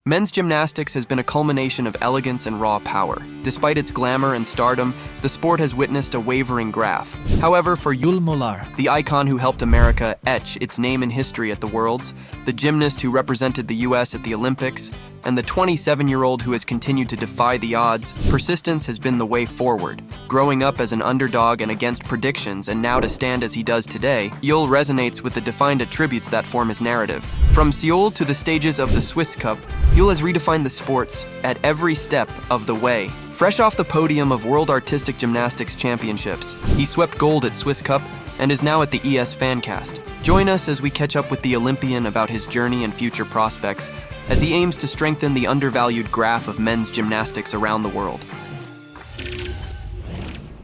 Men's gymnastics has been a culmination of elegance and raw power. Despite its glamour and stardom, the sport has witnessed a wavering graph. However, for Yul Moldauer, the icon who helped America etch its name in history at the Worlds, the gymnast who represented the US at the Olympics, and the 27-year-old who has continued to defy the odds, persistence has been the way forward. Growing up as an underdog and against predictions, and now to stand as he does today, Yul resonates with the defined attributes that form his narrative. From Seoul to the stages of the Swiss Cup, Yul has redefined the sports at every step of the way. Fresh off the podium of World Artistic Gymnastics Championships, he swept gold at Swiss Cup and is now at the ES Fancast. Join us as we catch up with the Olympian about his journey and future prospects as he aims to strengthen the undervalued graph of men's gymnastics around the world.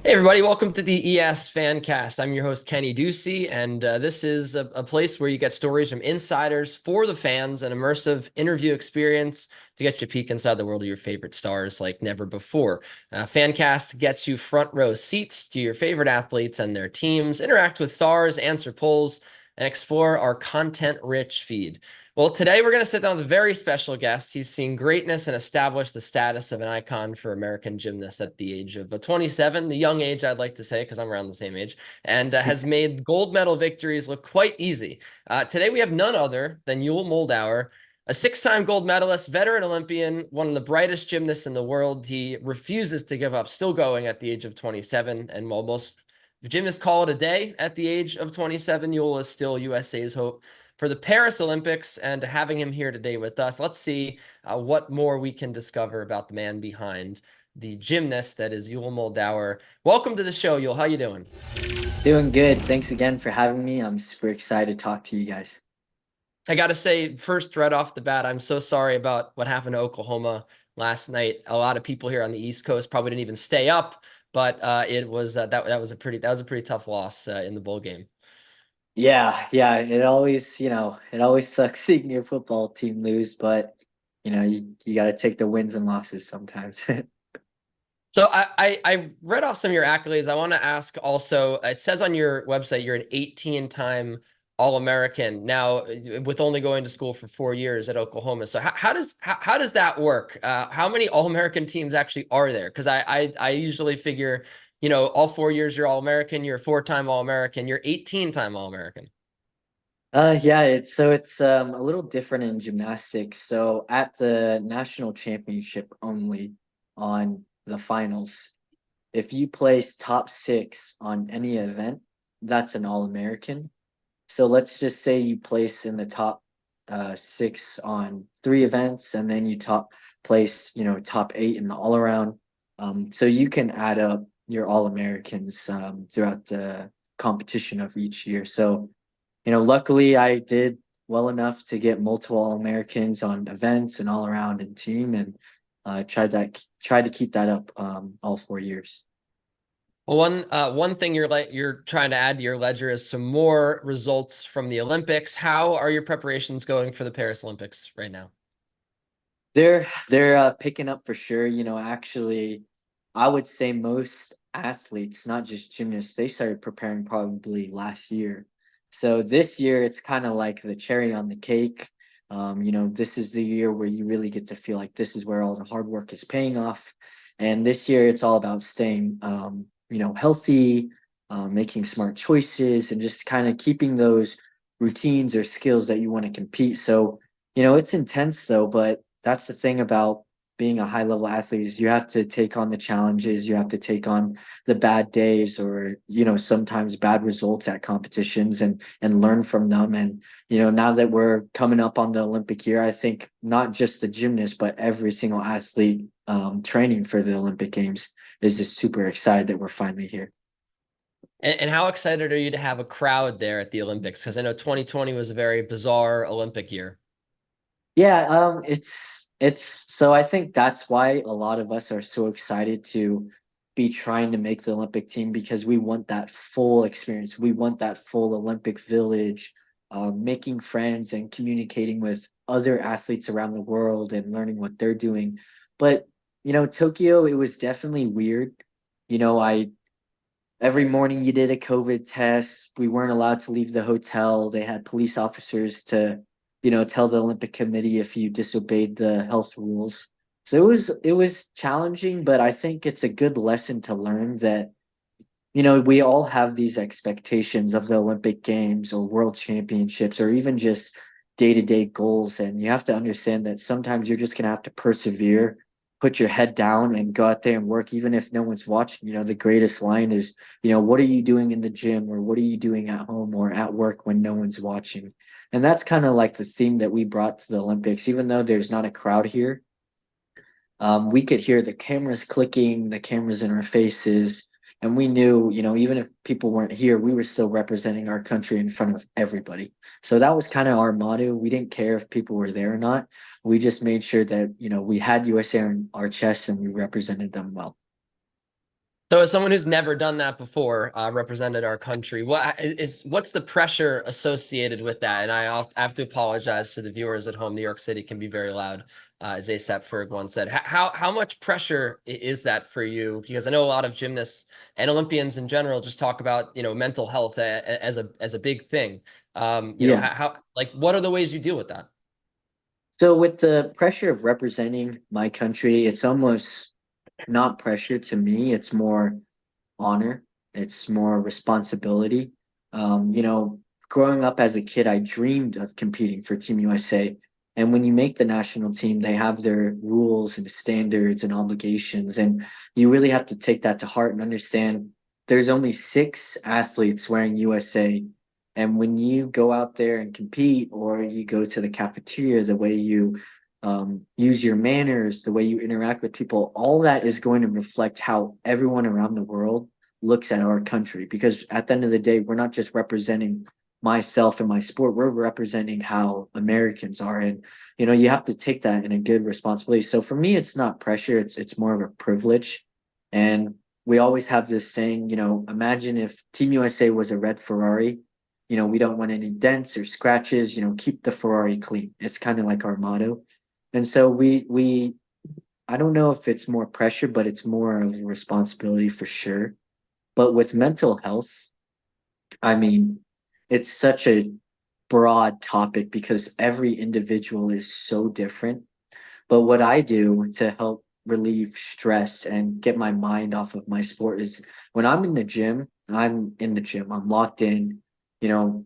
Hey everybody, welcome to the ES Fancast. I'm your host, Kenny Ducey, and this is a place where you get stories from insiders for the fans, an immersive interview experience to get you a peek inside the world of your favorite stars like never before. Fancast gets you front row seats to your favorite athletes and their teams, interact with stars, answer polls, and explore our content-rich feed. Well, today we're going to sit down with a very special guest. He's seen greatness and established the status of an icon for American gymnasts at the age of 27, the young age, I'd like to say, because I'm around the same age, and has made gold medal victories look quite easy. Today we have none other than Yul Moldauer, a six-time gold medalist, veteran Olympian, one of the brightest gymnasts in the world. He refuses to give up, still going at the age of 27, and while most gymnasts call it a day at the age of 27, Yul is still USA's hope for the Paris Olympics, and having him here today with us, let's see what more we can discover about the man behind the gymnast that is Yul Moldauer. Welcome to the show, Yul. How you doing? Doing good. Thanks again for having me. I'm super excited to talk to you guys. I got to say, first, right off the bat, I'm so sorry about what happened to Oklahoma last night. A lot of people here on the East Coast probably didn't even stay up, but it was that was a pretty tough loss in the bowl game. Yeah. It always, it always sucks seeing your football team lose, but you got to take the wins and losses sometimes. So I read off some of your accolades. I want to ask also, it says on your website you're an 18-time All-American. Now, with only going to school for 4 years at Oklahoma. So how does that work? How many All-American teams actually are there? Because I usually figure, all 4 years you're All-American, you're a 4-time All-American, you're 18-time All-American. Yeah, it's a little different in gymnastics. So at the national championship only on the finals, if you place top 6 on any event, that's an All-American. So let's just say you place in the top 6 on 3 events, and then you top 8 in the all around. So you can add up your All-Americans throughout the competition of each year. So, luckily I did well enough to get multiple All-Americans on events and all around and team, and tried to keep that up all 4 years. Well, one thing you're trying to add to your ledger is some more results from the Olympics. How are your preparations going for the Paris Olympics right now? They're picking up for sure. Actually, I would say most athletes, not just gymnasts, they started preparing probably last year. So this year, it's kind of like the cherry on the cake. This is the year where you really get to feel like this is where all the hard work is paying off. And this year, it's all about staying healthy, making smart choices, and just kind of keeping those routines or skills that you want to compete. So, it's intense though, but that's the thing about being a high level athlete is you have to take on the challenges, you have to take on the bad days or, sometimes bad results at competitions and learn from them. And, now that we're coming up on the Olympic year, I think not just the gymnast, but every single athlete training for the Olympic Games is just super excited that we're finally here. And how excited are you to have a crowd there at the Olympics? Because I know 2020 was a very bizarre Olympic year. Yeah, it's so I think that's why a lot of us are so excited to be trying to make the Olympic team, because we want that full experience. We want that full Olympic village, making friends and communicating with other athletes around the world and learning what they're doing. But, Tokyo, it was definitely weird. Every morning you did a COVID test. We weren't allowed to leave the hotel. They had police officers to, tell the Olympic Committee if you disobeyed the health rules. So it was challenging, but I think it's a good lesson to learn that we all have these expectations of the Olympic Games or World Championships or even just day-to-day goals. And you have to understand that sometimes you're just gonna have to persevere, put your head down and go out there and work, even if no one's watching. The greatest line is, what are you doing in the gym or what are you doing at home or at work when no one's watching? And that's kind of like the theme that we brought to the Olympics, even though there's not a crowd here. We could hear the cameras clicking, the cameras in our faces, and we knew, even if people weren't here, we were still representing our country in front of everybody. So that was kind of our motto. We didn't care if people were there or not. We just made sure that, we had USA on our chests and we represented them well. So as someone who's never done that before, represented our country, what's the pressure associated with that? And I have to apologize to the viewers at home. New York City can be very loud, as ASAP Ferg once said. How much pressure is that for you? Because I know a lot of gymnasts and Olympians in general just talk about mental health as a big thing. Yeah. How like what are the ways you deal with that? So with the pressure of representing my country, it's almost not pressure to me. It's more honor. It's more responsibility. Growing up as a kid, I dreamed of competing for Team USA. And when you make the national team, they have their rules and standards and obligations. And you really have to take that to heart and understand there's only 6 athletes wearing USA. And when you go out there and compete, or you go to the cafeteria, the way you use your manners, the way you interact with people, all that is going to reflect how everyone around the world looks at our country. Because at the end of the day, we're not just representing myself and my sport, we're representing how Americans are. And you have to take that in a good responsibility. So for me, it's not pressure, it's more of a privilege. And we always have this saying, imagine if Team USA was a red Ferrari. We don't want any dents or scratches, keep the Ferrari clean. It's kind of like our motto. And so we I don't know if it's more pressure, but it's more of a responsibility for sure. But with mental health, I mean, it's such a broad topic because every individual is so different. But what I do to help relieve stress and get my mind off of my sport is when I'm in the gym, I'm locked in, you know,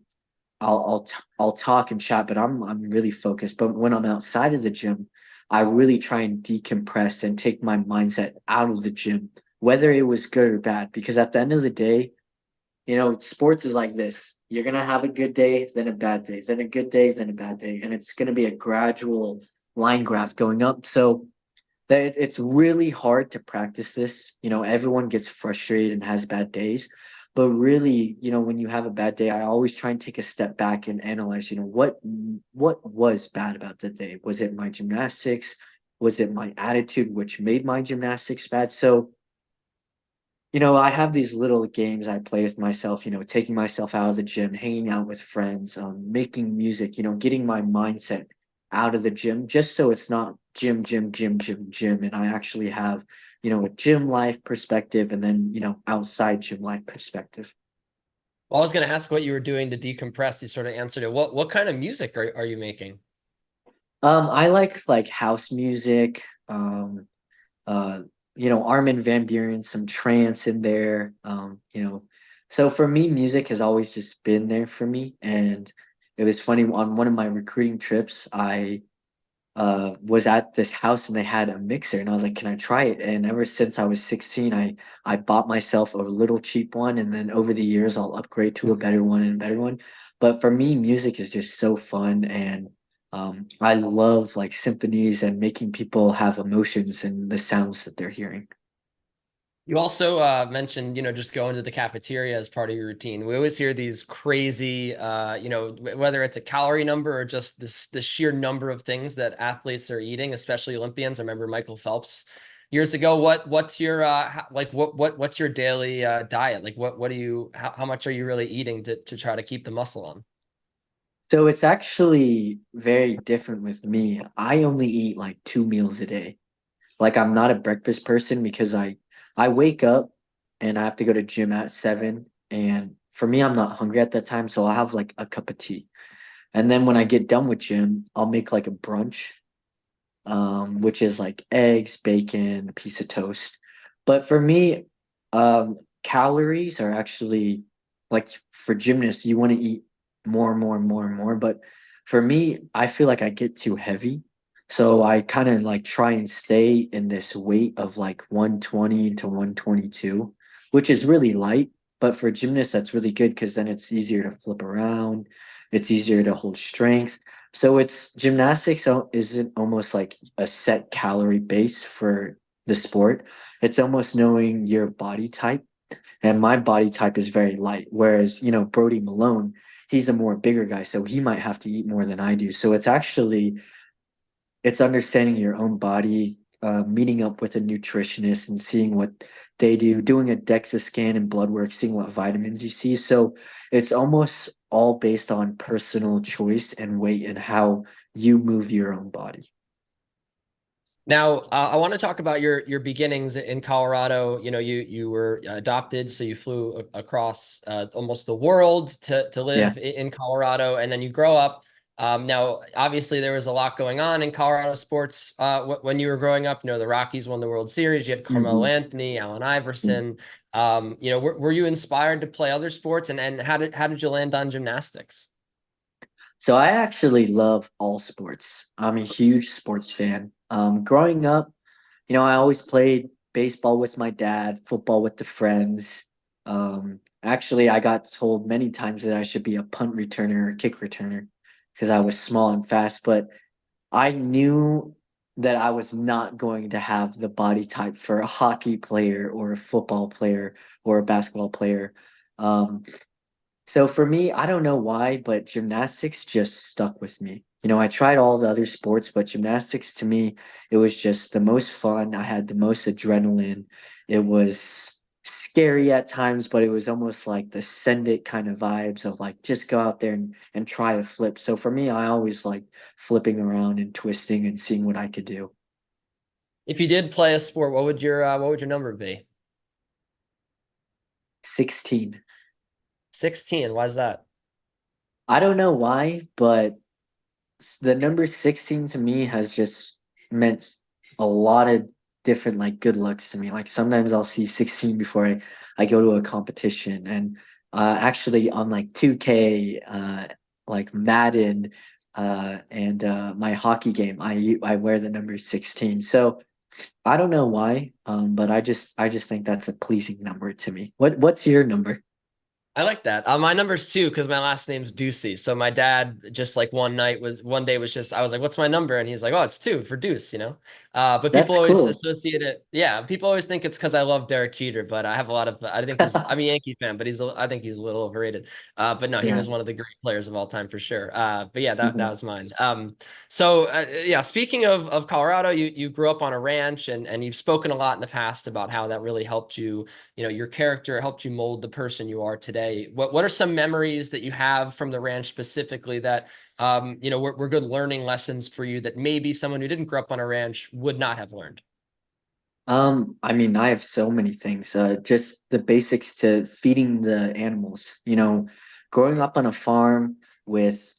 I'll talk and chat, but I'm really focused. But when I'm outside of the gym, I really try and decompress and take my mindset out of the gym, whether it was good or bad. Because at the end of the day, sports is like this. You're gonna have a good day, then a bad day, then a good day, then a bad day, and it's gonna be a gradual line graph going up. So that it's really hard to practice this. Everyone gets frustrated and has bad days. But really, when you have a bad day, I always try and take a step back and analyze, what was bad about the day? Was it my gymnastics? Was it my attitude which made my gymnastics bad? So, I have these little games I play with myself, taking myself out of the gym, hanging out with friends, making music, getting my mindset out of the gym just so it's not gym, gym, gym, gym, gym. And I actually have, a gym life perspective and then, outside gym life perspective. Well, I was going to ask what you were doing to decompress. You sort of answered it. What kind of music are you making? I like house music, uh, Armin van Buuren, some trance in there. So for me, music has always just been there for me. And it was funny on one of my recruiting trips, I was at this house and they had a mixer and I was like, can I try it? And ever since I was 16, I bought myself a little cheap one, and then over the years I'll upgrade to a better one and a better one. But for me, music is just so fun, and I love like symphonies and making people have emotions and the sounds that they're hearing. You also mentioned, just going to the cafeteria as part of your routine. We always hear these crazy, whether it's a calorie number or just the sheer number of things that athletes are eating, especially Olympians. I remember Michael Phelps years ago. What's your what's your daily diet? Like what do you how much are you really eating to try to keep the muscle on? So it's actually very different with me. I only eat like 2 meals a day. Like I'm not a breakfast person because I wake up and I have to go to gym at 7, and for me I'm not hungry at that time, so I'll have like a cup of tea. And then when I get done with gym, I'll make like a brunch, which is like eggs, bacon, a piece of toast. But for me, calories are actually like for gymnasts, you want to eat more and more and more and more. But for me, I feel like I get too heavy. So I kind of like try and stay in this weight of like 120 to 122, which is really light. But for gymnasts, that's really good because then it's easier to flip around. It's easier to hold strength. So it's gymnastics isn't almost like a set calorie base for the sport. It's almost knowing your body type. And my body type is very light. Whereas, Brody Malone, he's a more bigger guy. So he might have to eat more than I do. So it's understanding your own body, meeting up with a nutritionist and seeing what they do, doing a DEXA scan and blood work, seeing what vitamins you see. So it's almost all based on personal choice and weight and how you move your own body. Now, I want to talk about your beginnings in Colorado. You were adopted, so you flew across almost the world to Yeah. live in Colorado, and then you grow up. Now, obviously, there was a lot going on in Colorado sports when you were growing up. The Rockies won the World Series. You had Carmelo Mhm. Anthony, Allen Mhm. Iverson. Were you inspired to play other sports, and how did you land on gymnastics? So I actually love all sports. I'm a huge sports fan. Growing up, I always played baseball with my dad, football with the friends. Actually, I got told many times that I should be a punt returner or kick returner because I was small and fast, but I knew that I was not going to have the body type for a hockey player or a football player or a basketball player. Um, so for me, I don't know why, but gymnastics just stuck with me. I tried all the other sports, but gymnastics to me, it was just the most fun. I had the most adrenaline. It was scary at times, but it was almost like the send it kind of vibes of like just go out there and try a flip. So for me, I always like flipping around and twisting and seeing what I could do. If you did play a sport, what would your number be? 16. 16. Why is that? I don't know why, but the number 16 to me has just meant a lot of different like good lucks to me. Like sometimes I'll see 16 before I go to a competition and actually on like 2K like Madden and my hockey game I wear the number 16. So I don't know why but I just think that's a pleasing number to me. What's your number? I like that. My number's 2 because my last name's Ducey. So my dad just like one day was just I was like, "What's my number?" And he's like, "Oh, it's 2 for Deuce." But people That's always cool. associate it. Yeah, people always think it's because I love Derek Jeter, but I have a lot of. I think I'm a Yankee fan, but I think he's a little overrated. But no, he Yeah. was one of the great players of all time for sure. But yeah, that Mhm. was mine. So yeah, speaking of Colorado, you grew up on a ranch, and you've spoken a lot in the past about how that really helped you, your character, helped you mold the person you are today. What are some memories that you have from the ranch specifically that were good learning lessons for you that maybe someone who didn't grow up on a ranch would not have learned? I mean, I have so many things. Just the basics to feeding the animals. Growing up on a farm with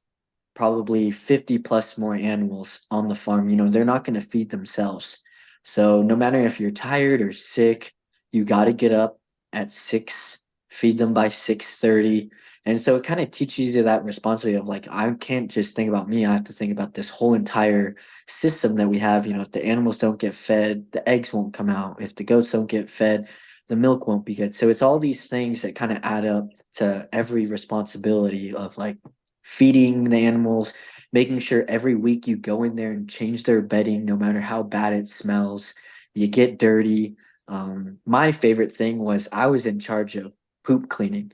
probably 50 plus more animals on the farm, they're not going to feed themselves. So no matter if you're tired or sick, you got to get up at 6, feed them by 6:30. And so it kind of teaches you that responsibility of like, I can't just think about me. I have to think about this whole entire system that we have. If the animals don't get fed, the eggs won't come out. If the goats don't get fed, the milk won't be good. So it's all these things that kind of add up to every responsibility of like feeding the animals, making sure every week you go in there and change their bedding, no matter how bad it smells. You get dirty. My favorite thing was I was in charge of poop cleaning.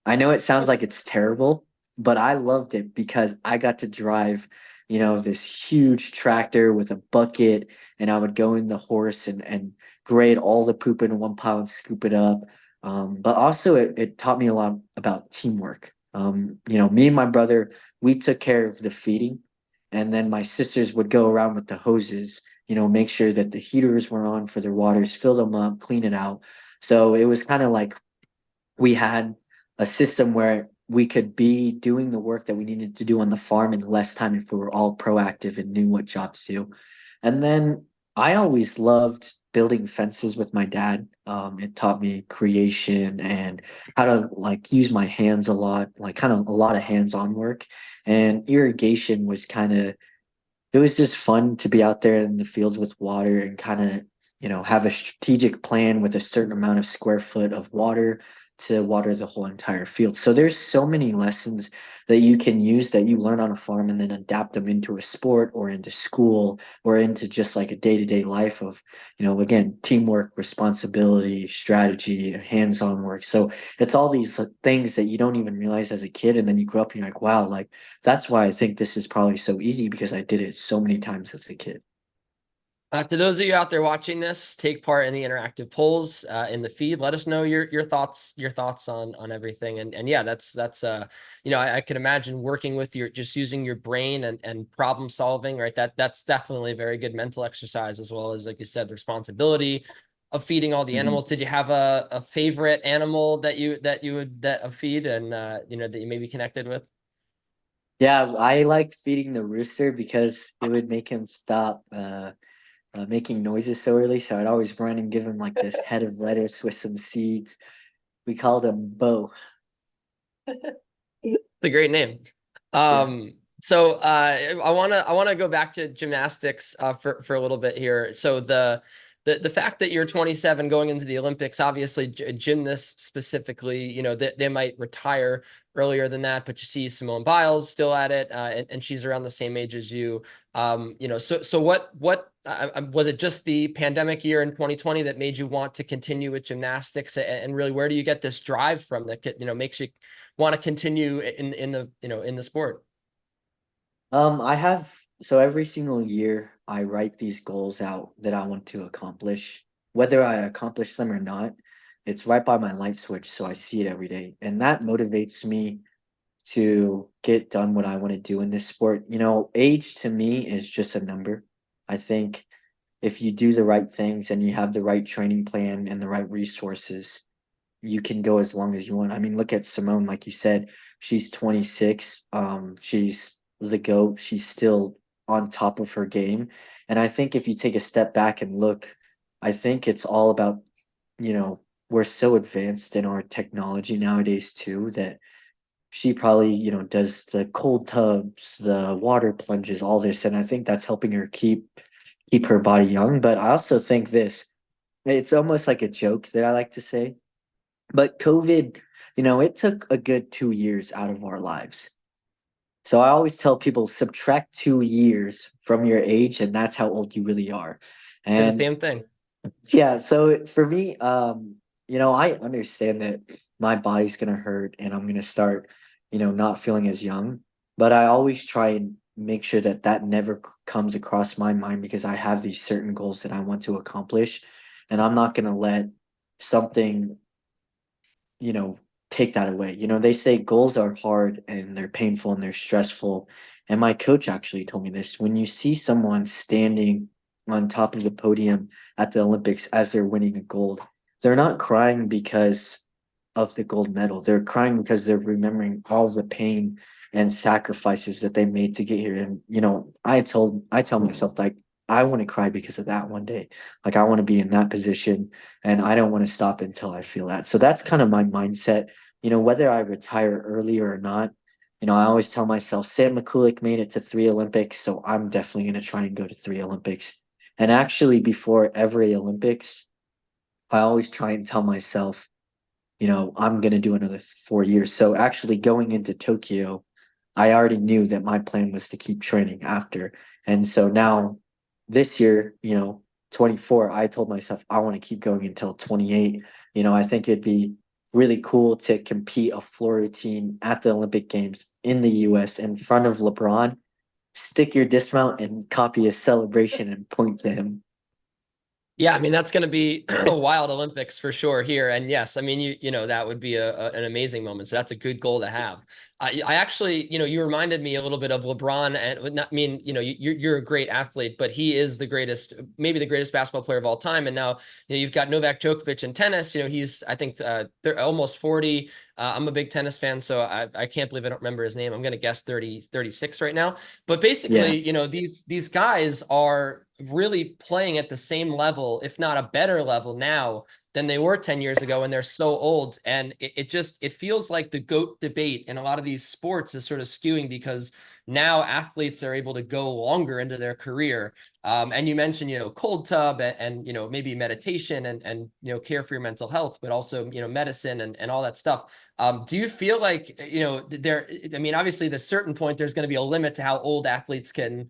I know it sounds like it's terrible, but I loved it because I got to drive, this huge tractor with a bucket, and I would go in the horse and grade all the poop into one pile and scoop it up. But also it taught me a lot about teamwork. Me and my brother, we took care of the feeding, and then my sisters would go around with the hoses, make sure that the heaters were on for their waters, fill them up, clean it out. So it was kind of like we had a system where we could be doing the work that we needed to do on the farm in less time if we were all proactive and knew what job to do. And then I always loved building fences with my dad. It taught me creation and how to like use my hands a lot, like kind of a lot of hands-on work. And irrigation was kind of, it was just fun to be out there in the fields with water and kind of, have a strategic plan with a certain amount of square foot of water to water the whole entire field. So there's so many lessons that you can use that you learn on a farm and then adapt them into a sport or into school or into just like a day-to-day life of, again, teamwork, responsibility, strategy, hands-on work. So it's all these things that you don't even realize as a kid, and then you grow up and you're like, wow, like that's why I think this is probably so easy, because I did it so many times as a kid. To those of you out there watching this, take part in the interactive polls in the feed. Let us know your thoughts on everything. And yeah, that's I could imagine working with just using your brain and problem solving, right? That's definitely a very good mental exercise, as well as, like you said, the responsibility of feeding all the animals. Did you have a favorite animal that you would feed and that you maybe connected with? Yeah, I liked feeding the rooster because it would make him stop making noises so early. So I'd always run and give him like this head of lettuce with some seeds. We called him Bo. It's a great name. Yeah. So I wanna go back to gymnastics for a little bit here. So the fact that you're 27 going into the Olympics, obviously gymnasts specifically, they might retire earlier than that, but you see Simone Biles still at it, and she's around the same age as you. So what was it just the pandemic year in 2020 that made you want to continue with gymnastics, and really where do you get this drive from that makes you want to continue in the sport? I have, so every single year I write these goals out that I want to accomplish. Whether I accomplish them or not, it's right by my light switch, so I see it every day. And that motivates me to get done what I want to do in this sport. Age to me is just a number. I think if you do the right things and you have the right training plan and the right resources, you can go as long as you want. I mean, look at Simone, like you said, she's 26. She's the GOAT. She's still on top of her game. And I think if you take a step back and look, I think it's all about, we're so advanced in our technology nowadays too, that she probably, does the cold tubs, the water plunges, all this. And I think that's helping her keep her body young. But I also think this, it's almost like a joke that I like to say, but COVID, it took a good 2 years out of our lives. So I always tell people subtract 2 years from your age, and that's how old you really are. It's the And same thing. yeah, so for me, I understand that my body's gonna hurt and I'm gonna start, not feeling as young. But I always try and make sure that that never comes across my mind, because I have these certain goals that I want to accomplish, and I'm not gonna let something you know, take that away. They say goals are hard and they're painful and they're stressful. And my coach actually told me this. When you see someone standing on top of the podium at the Olympics as they're winning a gold, they're not crying because of the gold medal. They're crying because they're remembering all the pain and sacrifices that they made to get here. And I tell myself, like, I want to cry because of that one day. Like, I want to be in that position, and I don't want to stop until I feel that. So that's kind of my mindset. Whether I retire early or not, I always tell myself Sam McCulloch made it to 3 Olympics, so I'm definitely going to try and go to 3 Olympics. And actually, before every Olympics, I always try and tell myself, I'm going to do another 4 years. So actually, going into Tokyo, I already knew that my plan was to keep training after. And so now this year, 24, I told myself I want to keep going until 28. I think it'd be really cool to compete a floor routine at the Olympic Games in the US in front of LeBron, stick your dismount and copy a celebration and point to him. Yeah, I mean, that's going to be a wild Olympics for sure here. And yes, I mean, that would be an amazing moment. So that's a good goal to have. I actually, you reminded me a little bit of LeBron, and not mean, you're a great athlete, but he is the greatest, maybe the greatest basketball player of all time. And now, you've got Novak Djokovic in tennis. He's, I think, they're almost 40. I'm a big tennis fan, so I can't believe I don't remember his name. I'm going to guess 36 right now. But basically, Yeah. these guys are really playing at the same level, if not a better level now than they were 10 years ago, and they're so old. And it feels like the GOAT debate in a lot of these sports is sort of skewing because now athletes are able to go longer into their career. And you mentioned, cold tub and maybe meditation and care for your mental health, but also, medicine and all that stuff. Do you feel like, I mean, obviously, at a certain point, there's going to be a limit to how old athletes can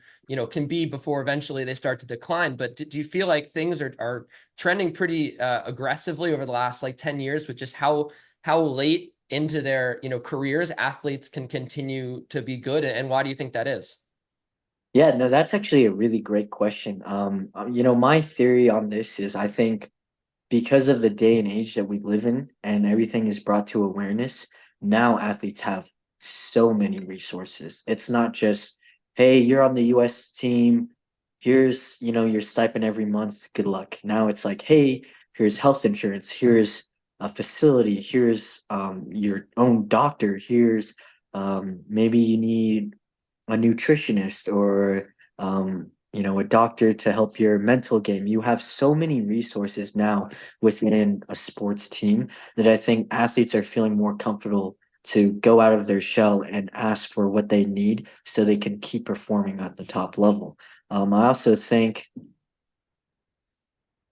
be before eventually they start to decline. But do you feel like things are trending pretty aggressively over the last like 10 years with just how late into their careers athletes can continue to be good, and why do you think that is? Yeah, no, that's actually a really great question. My theory on this is I think because of the day and age that we live in and everything is brought to awareness, now athletes have so many resources. It's not just, hey, you're on the US team, here's, your stipend every month, good luck. Now it's like, hey, here's health insurance, here's a facility, here's your own doctor, here's maybe you need a nutritionist or a doctor to help your mental game. You have so many resources now within a sports team that I think athletes are feeling more comfortable to go out of their shell and ask for what they need so they can keep performing at the top level. I also think,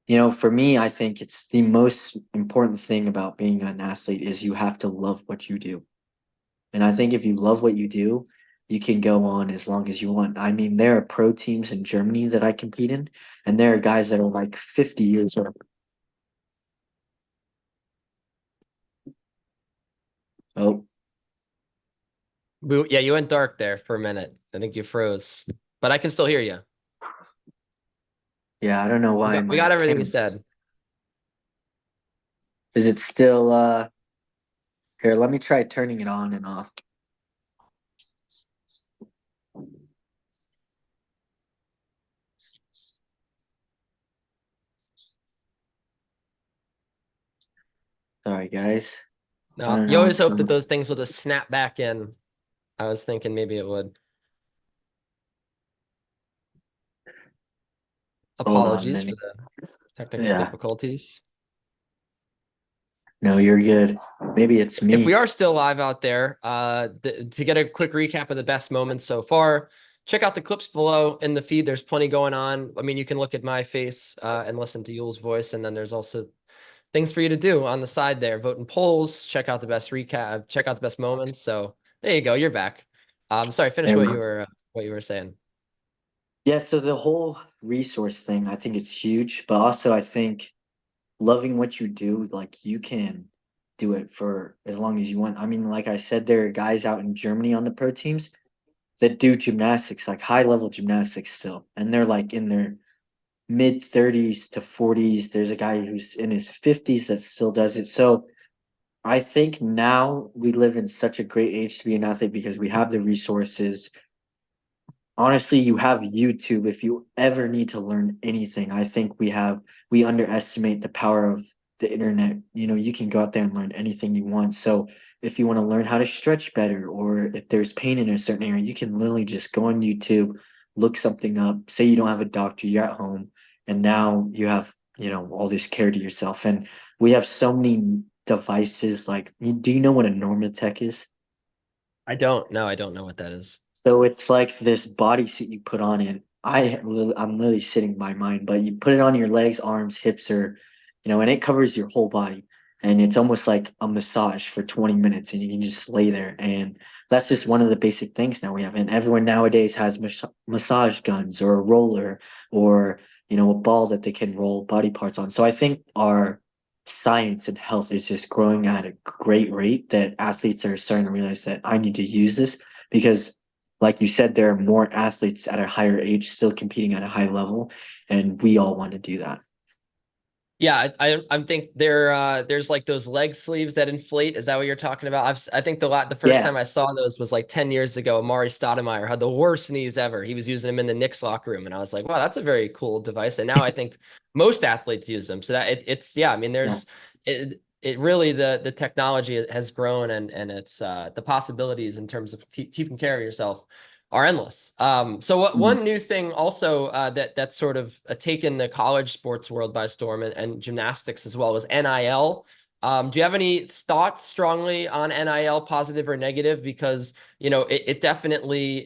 for me, I think it's the most important thing about being an athlete is you have to love what you do. And I think if you love what you do, you can go on as long as you want. I mean, there are pro teams in Germany that I compete in, and there are guys that are like 50 years old. Oh, Yeah, you went dark there for a minute. I think you froze, but I can still hear you. yeah, I don't know We why got, we my got everything you camera said. is it still here, let me try turning it on and off. Sorry guys. I No, don't you know always what's hope going that on. those things will just snap back in. I was thinking maybe it would. Hold on a Apologies for minute. the technical Yeah, difficulties. no, you're good. Maybe it's If we me. are still live out there, to get a quick recap of the best moments so far, check out the clips below in the feed. There's plenty going on. I mean, you can look at my face and listen to Yul's voice, and then there's also things for you to do on the side there. Vote in polls, check out the best recap, check out the best moments. So there you go. You're back. Sorry, finish There we what go. you were saying. Yeah, so the whole resource thing, I think it's huge, but also I think loving what you do, like you can do it for as long as you want. I mean, like I said, there are guys out in Germany on the pro teams that do gymnastics, like high level gymnastics still, and they're like in their mid 30s to 40s. There's a guy who's in his 50s that still does it. So I think now we live in such a great age to be an athlete because we have the resources. Honestly, you have YouTube if you ever need to learn anything. I think we underestimate the power of the internet. You can go out there and learn anything you want. So if you want to learn how to stretch better or if there's pain in a certain area, you can literally just go on YouTube, look something up, say you don't have a doctor, you're at home, and now you have, all this care to yourself. And we have so many devices like do you know what a Normatec is? I don't know. I don't know what that is. So it's like this bodysuit you put on it. I'm literally sitting by mine, but you put it on your legs, arms, hips, or and it covers your whole body. And it's almost like a massage for 20 minutes, and you can just lay there. And that's just one of the basic things now we have. And everyone nowadays has massage guns or a roller or a ball that they can roll body parts on. So I think our science and health is just growing at a great rate that athletes are starting to realize that I need to use this because like you said, there are more athletes at a higher age still competing at a high level, and we all want to do that. Yeah, I think there's like those leg sleeves that inflate. Is that what you're talking about? I think the first Yeah, time I saw those was like 10 years ago. Amari Stoudemire had the worst knees ever. He was using them in the Knicks locker room, and I was like, wow, that's a very cool device. And now I think most athletes use them. So that it's yeah. I mean, yeah, it really, the technology has grown, and it's the possibilities in terms of keeping care of yourself are endless. So one new thing also that's sort of taken the college sports world by storm, and gymnastics as well, is NIL. Do you have any thoughts strongly on NIL, positive or negative? Because, it definitely,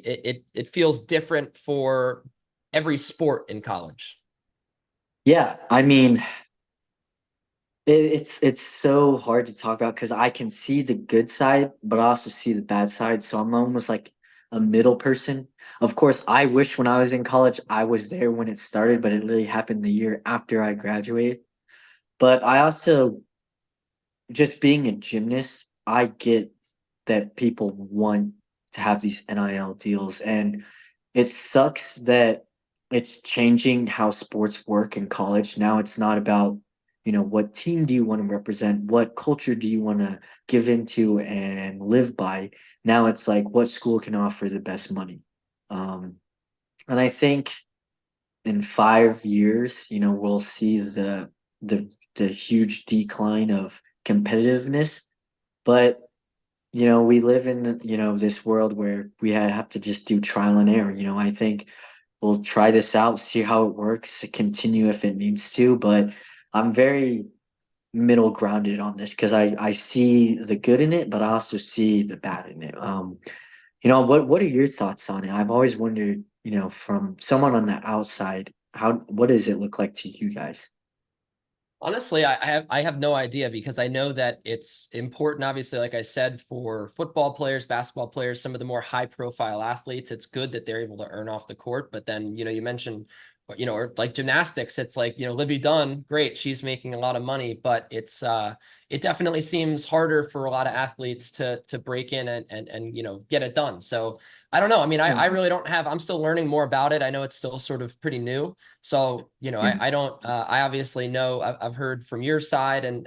it feels different for every sport in college. Yeah, I mean, it's so hard to talk about because I can see the good side, but I also see the bad side. So I'm almost like a middle person. Of course, I wish when I was in college I was there when it started, but it really happened the year after I graduated. But I also, just being a gymnast, I get that people want to have these NIL deals, and it sucks that it's changing how sports work in college. Now it's not about, what team do you want to represent? What culture do you want to give into and live by? Now it's like what school can offer the best money. Um, and I think in 5 years, we'll see the the huge decline of competitiveness. But we live in, this world where we have to just do trial and error. I think we'll try this out, see how it works, continue if it needs to. But I'm very middle grounded on this because I see the good in it, but I also see the bad in it. What are your thoughts on it? I've always wondered, from someone on the outside, what does it look like to you guys? Honestly, I have no idea, because I know that it's important, obviously, like I said, for football players, basketball players, some of the more high profile athletes. It's good that they're able to earn off the court. But then, you mentioned, or like gymnastics, it's like, Livy Dunn, great, she's making a lot of money, but it definitely seems harder for a lot of athletes to break in and get it done. So I don't know. I mean, I really don't have, I'm still learning more about it. I know it's still sort of pretty new. So, Yeah, I don't, I obviously know, I've heard from your side, and,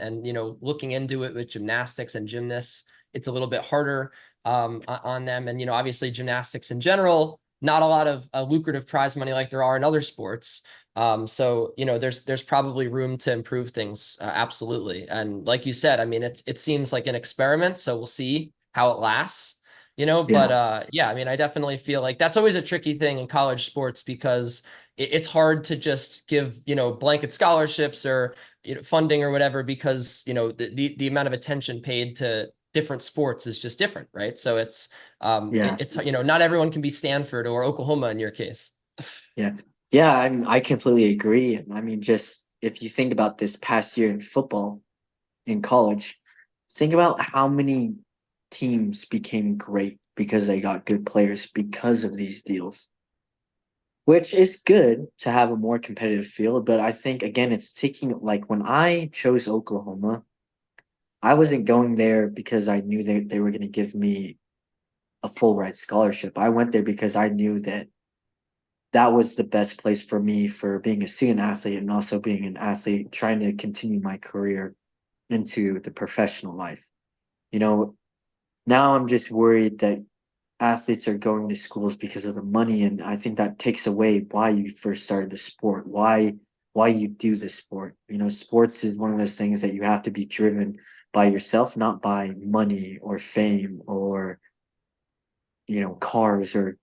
looking into it with gymnastics and gymnasts, it's a little bit harder on them. And, obviously gymnastics in general, not a lot of lucrative prize money like there are in other sports. So, there's probably room to improve things. Absolutely. And like you said, I mean, it seems like an experiment, so we'll see how it lasts. But yeah, yeah, I mean, I definitely feel like that's always a tricky thing in college sports, because it's hard to just give, blanket scholarships or, funding or whatever, because, the amount of attention paid to different sports is just different, right? So yeah, it's, not everyone can be Stanford or Oklahoma in your case. yeah, yeah. I completely agree. And I mean, just if you think about this past year in football in college, think about how many teams became great because they got good players because of these deals, which is good to have a more competitive field. But I think, again, it's taking, like, when I chose Oklahoma, I wasn't going there because I knew they were going to give me a full ride scholarship. I went there because I knew that that was the best place for me for being a student athlete and also being an athlete trying to continue my career into the professional life. You know, Now I'm just worried that athletes are going to schools because of the money, and I think that takes away why you first started the sport, why you do the sport. Sports is one of those things that you have to be driven by yourself, not by money or fame or cars or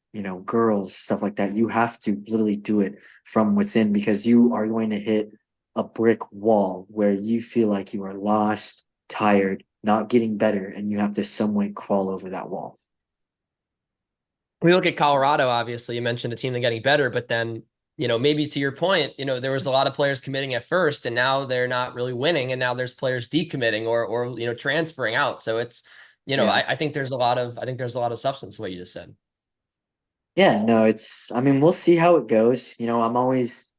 girls, stuff like that. You have to literally do it from within because you are going to hit a brick wall where you feel like you are lost, tired, not getting better, and you have to some way crawl over that wall. We look at Colorado, obviously, you mentioned a team that's getting better, but then, maybe to your point, there was a lot of players committing at first, and now they're not really winning. And now there's players decommitting or transferring out. So it's, Yeah. I think there's a lot of substance to what you just said. Yeah, no, I mean, we'll see how it goes. I'm always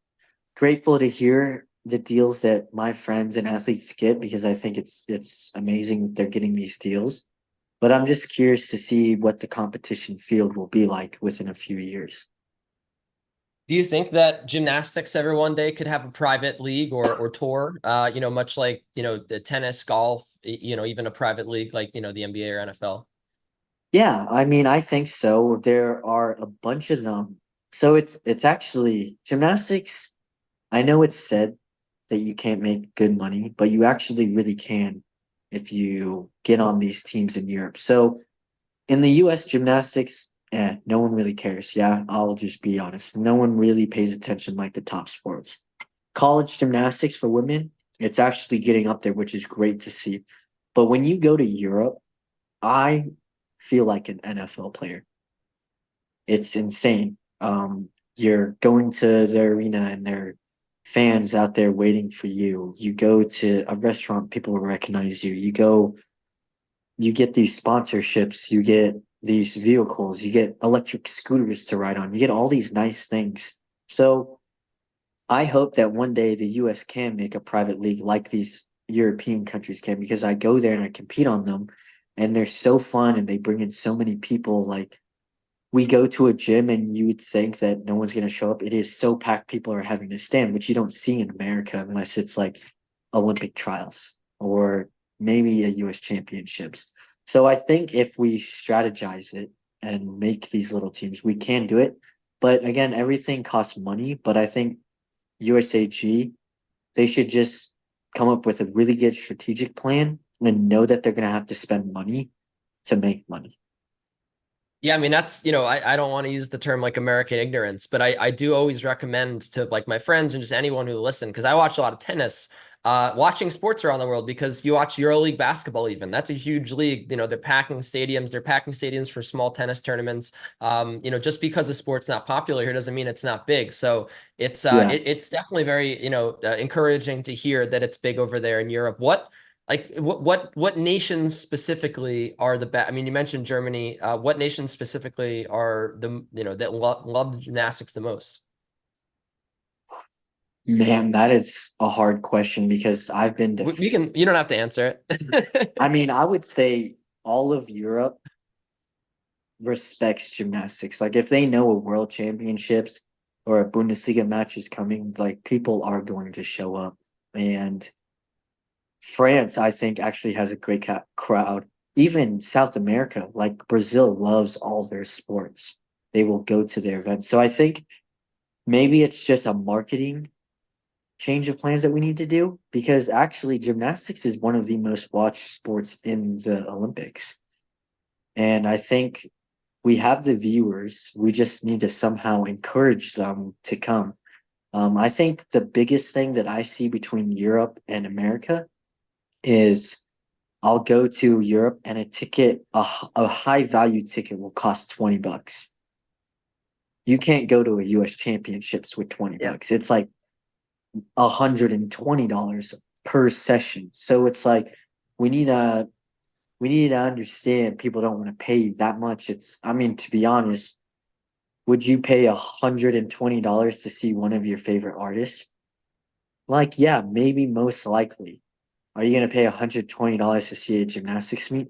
grateful to hear the deals that my friends and athletes get because I think it's amazing that they're getting these deals. But I'm just curious to see what the competition field will be like within a few years. Do you think that gymnastics ever one day could have a private league or tour? Much like, the tennis, golf, even a private league like, the NBA or NFL. Yeah, I mean, I think so. There are a bunch of them. So it's actually gymnastics. I know it's said that you can't make good money, but you actually really can. if you get on these teams in Europe. So in the US gymnastics, no one really cares. Yeah, I'll just be honest. No one really pays attention like the top sports. College gymnastics for women, it's actually getting up there, which is great to see. But when you go to Europe, I feel like an NFL player. It's insane. You're going to the arena and there are fans out there waiting for you. You go to a restaurant, people will recognize you. You get these sponsorships, you get these vehicles, you get electric scooters to ride on, you get all these nice things. So I hope that one day the US can make a private league like these European countries can, because I go there and I compete on them and they're so fun and they bring in so many people. Like we go to a gym and you would think that no one's going to show up. It is so packed, people are having to stand, which you don't see in America unless it's like Olympic trials or maybe a US championships. So I think if we strategize it and make these little teams, we can do it. But again, everything costs money. But I think USAG, they should just come up with a really good strategic plan and know that they're going to have to spend money to make money. Yeah, I mean, that's, I don't want to use the term like American ignorance, but I do always recommend to like my friends and just anyone who listen, because I watch a lot of tennis, watching sports around the world, because you watch EuroLeague basketball, even that's a huge league. They're packing stadiums for small tennis tournaments. Just because the sport's not popular here doesn't mean it's not big. So Yeah. it's definitely very, encouraging to hear that it's big over there in Europe. What nations specifically are the best? I mean, you mentioned Germany. What nations specifically are that love gymnastics the most? Man, that is a hard question because I've been to, You don't have to answer it. I mean, I would say all of Europe respects gymnastics. Like if they know a world championships or a Bundesliga match is coming, like people are going to show up. And France, I think, actually has a great crowd. Even South America, like Brazil, loves all their sports. They will go to their events. So I think maybe it's just a marketing change of plans that we need to do, because actually gymnastics is one of the most watched sports in the Olympics. And I think we have the viewers. We just need to somehow encourage them to come. I think the biggest thing that I see between Europe and America is I'll go to Europe and a high value ticket will cost $20. You can't go to a US championships with $20. It's like $120 per session. So it's like we need to understand people don't want to pay that much. I mean, to be honest, would you pay $120 to see one of your favorite artists? Like, yeah, maybe, most likely. Are you gonna pay $120 to see a gymnastics meet?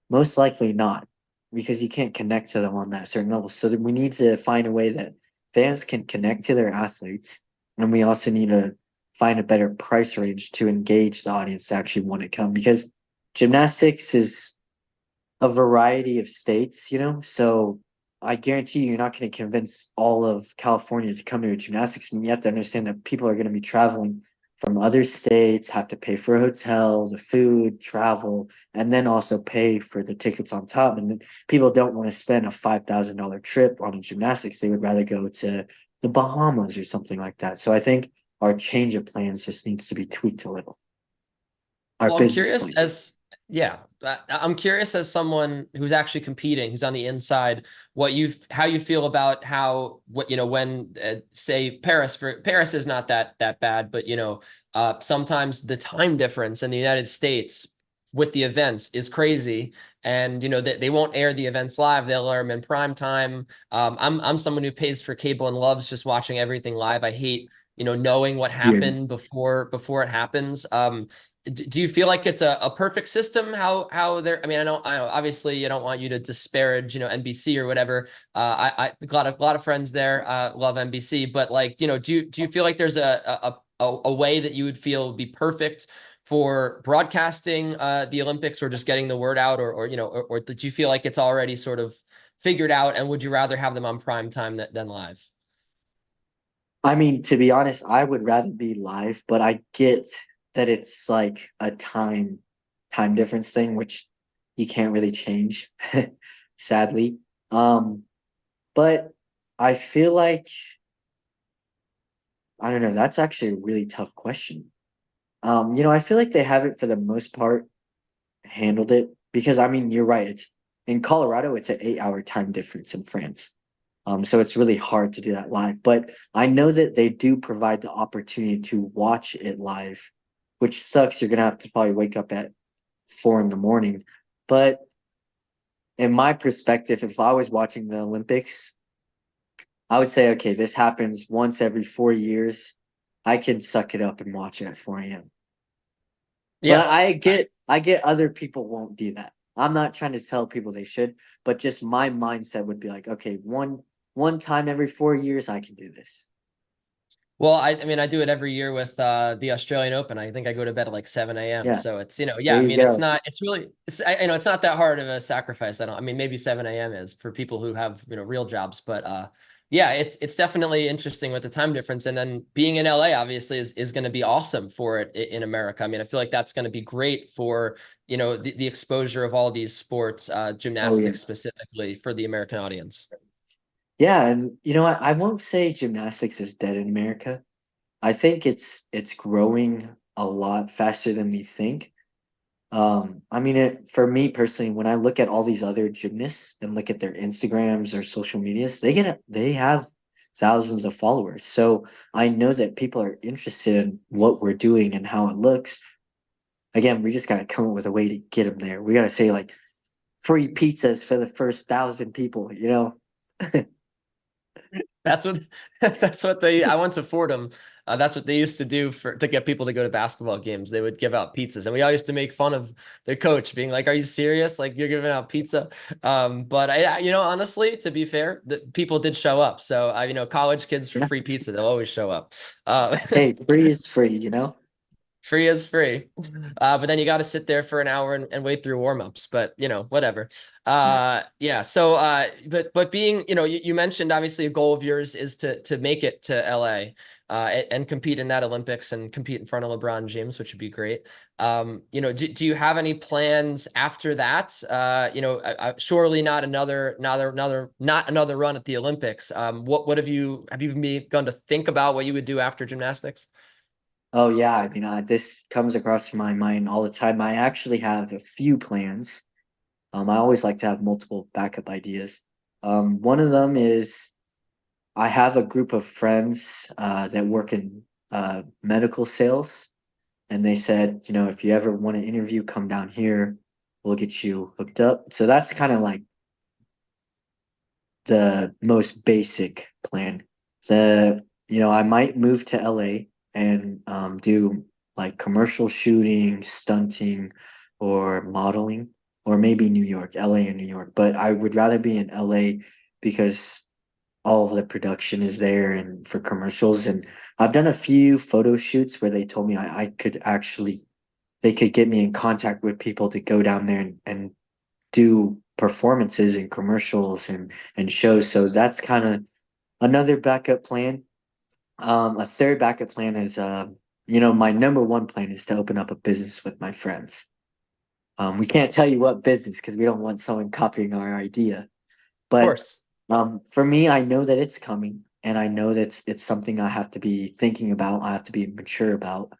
Most likely not, because you can't connect to them on that certain level. So we need to find a way that fans can connect to their athletes, and we also need to find a better price range to engage the audience to actually want to come, because gymnastics is a variety of states, so I guarantee you're not going to convince all of California to come to a gymnastics meet. You have to understand that people are going to be traveling from other states, have to pay for hotels, the food, travel, and then also pay for the tickets on top. And people don't want to spend a $5,000 trip on a gymnastics. They would rather go to the Bahamas or something like that. So I think our change of plans just needs to be tweaked a little. Our Well, I'm business curious plan. I'm curious as someone who's actually competing, who's on the inside, how you feel about when say Paris is not that bad, but sometimes the time difference in the United States with the events is crazy, and they won't air the events live; they'll air them in prime time. I'm someone who pays for cable and loves just watching everything live. I hate knowing what Yeah. happened before it happens. Do you feel like it's a perfect system? How they're? I mean, I know. Obviously, I don't want you to disparage, NBC or whatever. I a lot of friends there love NBC, but like, do you feel like there's a way that you would feel would be perfect for broadcasting the Olympics, or just getting the word out, or did you feel like it's already sort of figured out, and would you rather have them on prime time than live? I mean, to be honest, I would rather be live, but I get that it's like a time time difference thing, which you can't really change, sadly. But I feel like I don't know. That's actually a really tough question. I feel like they haven't for the most part handled it because I mean you're right. It's in Colorado, it's an 8 hour time difference in France. So it's really hard to do that live. But I know that they do provide the opportunity to watch it live, which sucks. You're gonna have to probably wake up at 4 in the morning. But in my perspective, if I was watching the Olympics, I would say, okay, this happens once every 4 years. I can suck it up and watch it at 4 a.m. Yeah. But I get other people won't do that. I'm not trying to tell people they should, but just my mindset would be like, okay, one time every 4 years I can do this. Well, I mean, I do it every year with the Australian Open. I think I go to bed at like 7 a.m. Yeah, So it's, yeah, there I you mean, it's go. not, it's really, it's not that hard of a sacrifice. I mean, maybe 7 a.m. is for people who have, real jobs, but yeah, it's definitely interesting with the time difference. And then being in LA obviously is going to be awesome for it in America. I mean, I feel like that's going to be great for, the exposure of all these sports, Oh yeah. gymnastics specifically for the American audience. Yeah, and you know what? I won't say gymnastics is dead in America. I think it's growing a lot faster than we think. I mean, for me personally, when I look at all these other gymnasts and look at their Instagrams or social medias, they have thousands of followers. So I know that people are interested in what we're doing and how it looks. Again, we just gotta come up with a way to get them there. We gotta say like free pizzas for the first 1,000 people. That's what I went to Fordham. That's what they used to do to get people to go to basketball games. They would give out pizzas, and we all used to make fun of the coach being like, "Are you serious? Like you're giving out pizza?" But honestly, to be fair, the people did show up. So college kids for Yeah. free pizza, they'll always show up. Hey, free is free. Free is free. But then you got to sit there for an hour and wait through warm-ups, but whatever. Yeah. Yeah. So, but being, you mentioned obviously a goal of yours is to make it to LA, and compete in that Olympics and compete in front of LeBron James, which would be great. Do you have any plans after that? Surely not another run at the Olympics. What have you begun to think about what you would do after gymnastics? Oh yeah, I mean, this comes across my mind all the time. I actually have a few plans. I always like to have multiple backup ideas. One of them is I have a group of friends that work in medical sales, and they said, if you ever want to interview, come down here. We'll get you hooked up. So that's kind of like the most basic plan. I might move to LA and do like commercial shooting, stunting, or modeling, or maybe New York, LA and New York. But I would rather be in LA because all of the production is there and for commercials. And I've done a few photo shoots where they told me I could actually, they could get me in contact with people to go down there and do performances and commercials and shows. So that's kind of another backup plan. A third backup plan is my number one plan is to open up a business with my friends. We can't tell you what business because we don't want someone copying our idea. Of But course. for me, I know that it's coming, and I know that it's something I have to be thinking about. I have to be mature about.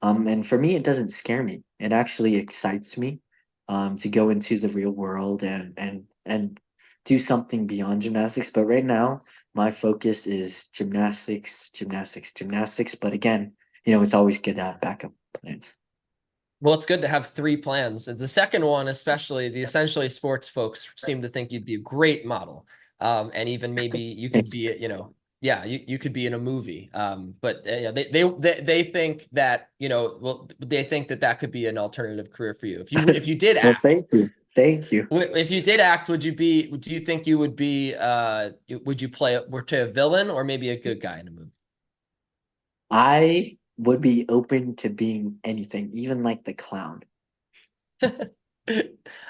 And for me, it doesn't scare me. It actually excites me, to go into the real world and do something beyond gymnastics. But right now, my focus is gymnastics, gymnastics, gymnastics. But again, it's always good to have backup plans. Well, it's good to have three plans. The second one, especially the essentially sports folks, seem to think you'd be a great model. And even maybe you could Thanks. be, yeah, you could be in a movie. But yeah, they think that, well, they think that could be an alternative career for you. If you did Well, act, thank you. Thank you. if you did act, do you think you would be, would you were to a villain or maybe a good guy in a movie? I would be open to being anything, even like the clown. I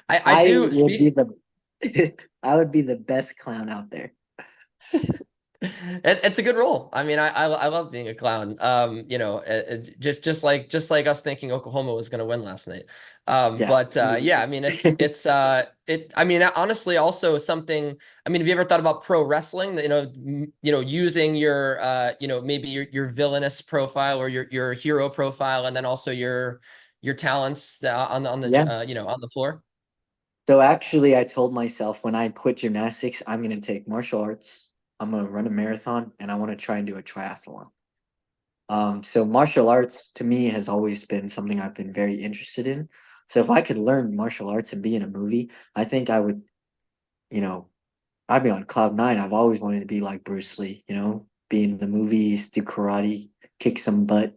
I do would be speak. the I would be the best clown out there. It's a good role. I mean, I love being a clown. You know, just like us thinking Oklahoma was going to win last night. Yeah. But yeah, I mean, I mean, honestly, also something. I mean, have you ever thought about pro wrestling? Using your maybe your villainous profile or your hero profile, and then also your talents on Yeah. the on the floor. So actually, I told myself when I quit gymnastics, I'm going to take martial arts. I'm going to run a marathon, and I want to try and do a triathlon. So martial arts to me has always been something I've been very interested in. So if I could learn martial arts and be in a movie, I think I would, you know, I'd be on cloud nine. I've always wanted to be like Bruce Lee, be in the movies, do karate, kick some butt,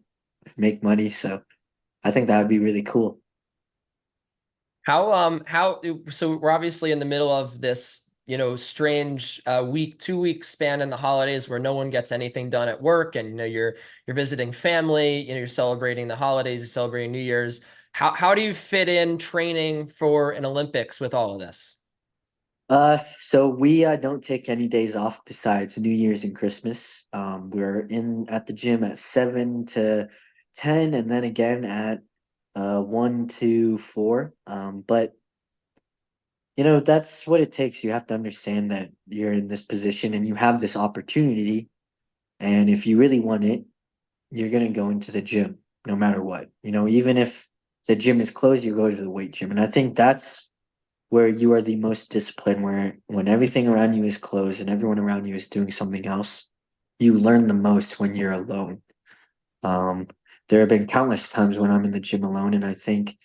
make money. So I think that would be really cool. So we're obviously in the middle of this, strange 2 week span in the holidays where no one gets anything done at work, and you're visiting family, you're celebrating the holidays, you're celebrating New Year's. How do you fit in training for an Olympics with all of this? So we don't take any days off besides New Year's and Christmas. We're in at the gym at 7 to 10, and then again at 1 to 4. But that's what it takes. You have to understand that you're in this position and you have this opportunity, and if you really want it, you're gonna go into the gym no matter what. Even if the gym is closed, you go to the weight gym, and I think that's where you are the most disciplined, where when everything around you is closed and everyone around you is doing something else, you learn the most when you're alone. Um, there have been countless times when I'm in the gym alone, and I think,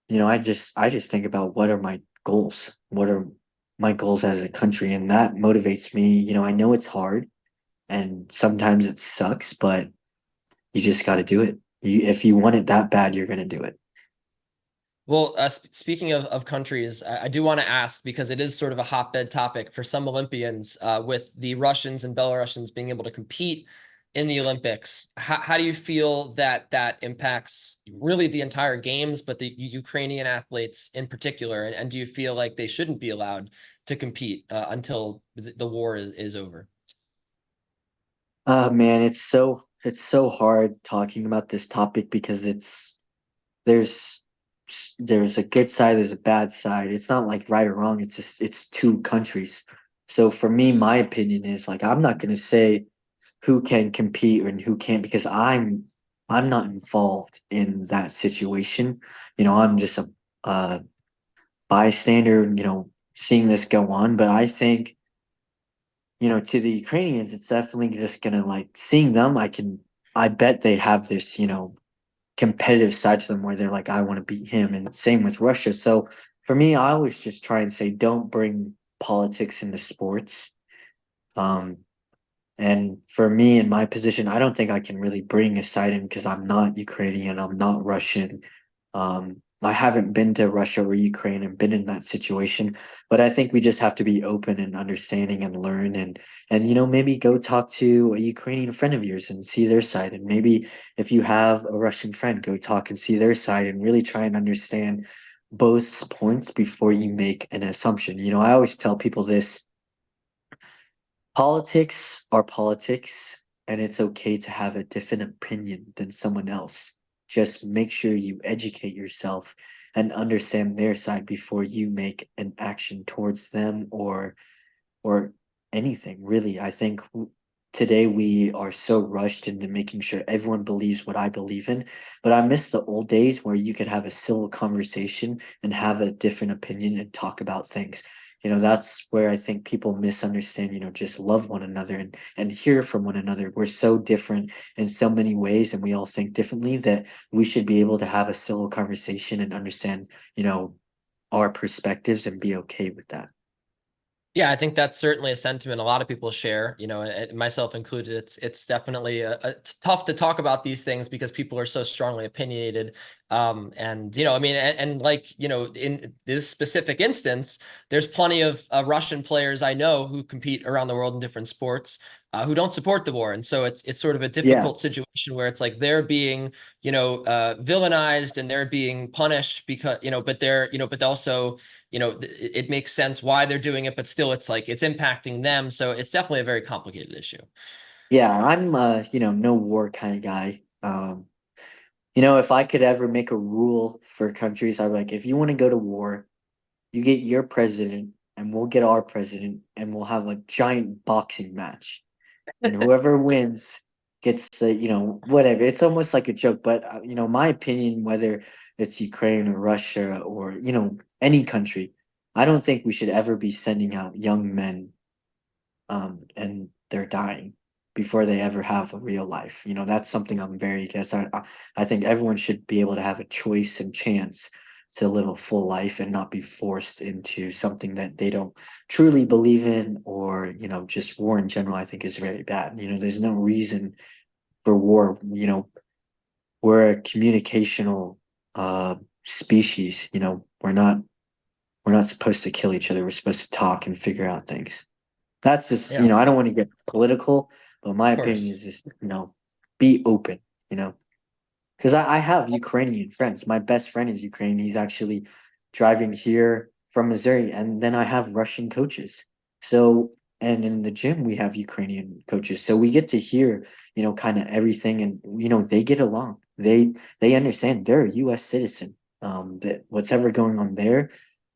I just think about what are my goals? What are my goals as a country? And that motivates me. I know it's hard and sometimes it sucks, but you just got to do it. If you want it that bad, you're going to do it. Well, speaking of countries, I do want to ask, because it is sort of a hotbed topic for some Olympians, with the Russians and Belarusians being able to compete in the Olympics. How do you feel that impacts really the entire games, but the Ukrainian athletes in particular? And do you feel like they shouldn't be allowed to compete until the war is over? Man, it's so hard talking about this topic because there's there's a good side, there's a bad side. It's not like right or wrong. It's just it's two countries. So for me, my opinion is like I'm not gonna say who can compete and who can't because I'm not involved in that situation. I'm just a bystander, seeing this go on. But I think, to the Ukrainians, it's definitely just gonna like seeing them. I bet they have this, competitive side to them where they're like, I want to beat him, and same with Russia. So for me, I always just try and say, don't bring politics into sports. Um, and for me, in my position, I don't think I can really bring a side in because I'm not Ukrainian, I'm not Russian. I haven't been to Russia or Ukraine and been in that situation, but I think we just have to be open and understanding and learn and maybe go talk to a Ukrainian friend of yours and see their side. And maybe if you have a Russian friend, go talk and see their side and really try and understand both points before you make an assumption. I always tell people this. Politics are politics, and it's okay to have a different opinion than someone else. Just make sure you educate yourself and understand their side before you make an action towards them or anything. Really, I think today we are so rushed into making sure everyone believes what I believe in, but I miss the old days where you could have a civil conversation and have a different opinion and talk about things. That's where I think people misunderstand, just love one another and hear from one another. We're so different in so many ways and we all think differently that we should be able to have a civil conversation and understand, our perspectives and be okay with that. Yeah, I think that's certainly a sentiment a lot of people share, myself included. It's definitely tough to talk about these things because people are so strongly opinionated. And I mean, and like in this specific instance, there's plenty of Russian players I know who compete around the world in different sports. who don't support the war. And so it's sort of a Yeah. difficult situation where it's like they're being, villainized and they're being punished because, but they're, but also, it makes sense why they're doing it, but still it's like it's impacting them. So it's definitely a very complicated issue. Yeah, I'm no war kind of guy. If I could ever make a rule for countries, I'd be like, if you want to go to war, you get your president and we'll get our president and we'll have a giant boxing match. And whoever wins gets the, whatever. It's almost like a joke, but my opinion, whether it's Ukraine or Russia or, any country, I don't think we should ever be sending out young men and they're dying before they ever have a real life. That's something I'm very against. I think everyone should be able to have a choice and chance to live a full life and not be forced into something that they don't truly believe in, or just war in general I think is very bad. There's no reason for war. We're a communicational species. We're not supposed to kill each other. We're supposed to talk and figure out things. That's just, Yeah, of I don't want to get political, but my opinion course. is just, be open, because I have Ukrainian friends. My best friend is Ukrainian. He's actually driving here from Missouri. And then I have Russian coaches. So, and in the gym, we have Ukrainian coaches. So we get to hear, kind of everything. And, they get along. They understand they're a US citizen. That whatever going on there,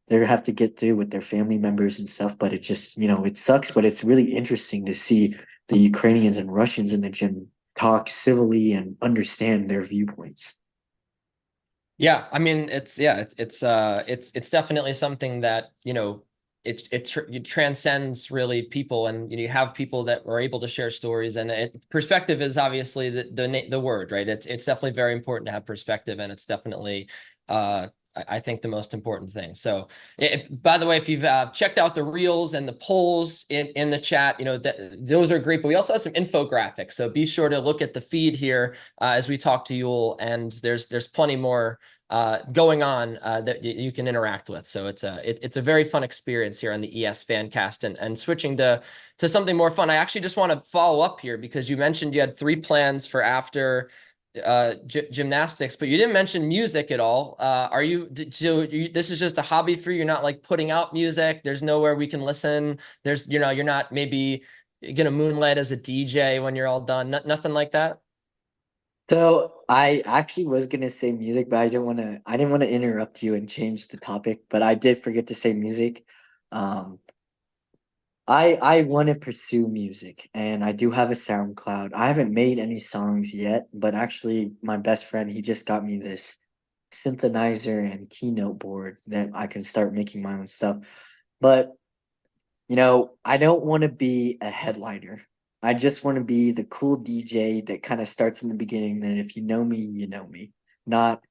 they have to get through with their family members and stuff. But it just, it sucks. But it's really interesting to see the Ukrainians and Russians in the gym talk civilly and understand their viewpoints. Yeah, I mean, it's definitely something that, it transcends really people, and you have people that are able to share stories, and perspective is obviously the word, right? It's definitely very important to have perspective, and it's definitely I think the most important thing. So, by the way, if you've checked out the reels and the polls in the chat, those are great. But we also have some infographics, so be sure to look at the feed here as we talk to Yul, and there's plenty more going on that you can interact with. So it's a very fun experience here on the ES Fancast, and switching to something more fun. I actually just want to follow up here because you mentioned you had 3 plans for after gymnastics, but you didn't mention music at all. This is just a hobby for you? You're not like putting out music? There's nowhere we can listen? You're not maybe gonna moonlight as a DJ when you're all done? Nothing like that? So I actually was gonna say music, but I didn't want to interrupt you and change the topic, but I did forget to say music. Um, I want to pursue music, and I do have a SoundCloud. I haven't made any songs yet, but actually my best friend, he just got me this synthesizer and keynote board that I can start making my own stuff. But I don't want to be a headliner. I just want to be the cool DJ that kind of starts in the beginning. Then if you know me, you know me. Not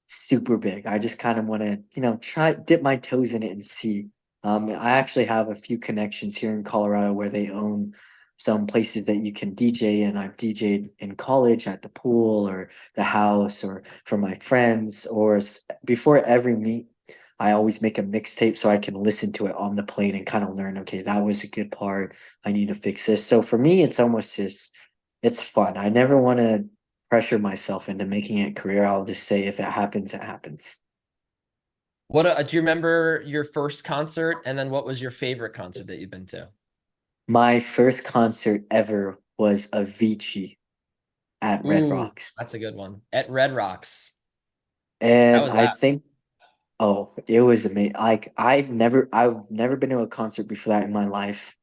super big. I just kind of want to, try dip my toes in it and see. I actually have a few connections here in Colorado where they own some places that you can DJ, and I've DJed in college at the pool or the house or for my friends, or before every meet. I always make a mixtape so I can listen to it on the plane and kind of learn, okay, that was a good part. I need to fix this. So for me, it's almost just, it's fun. I never want to pressure myself into making it a career. I'll just say if it happens, it happens. What do you remember your first concert, and then what was your favorite concert that you've been to? My first concert ever was Avicii at Red Ooh, Rocks. that's a good one. At Red Rocks. How And was I that? think, oh, it was amazing. Like I've never been to a concert before that in my life.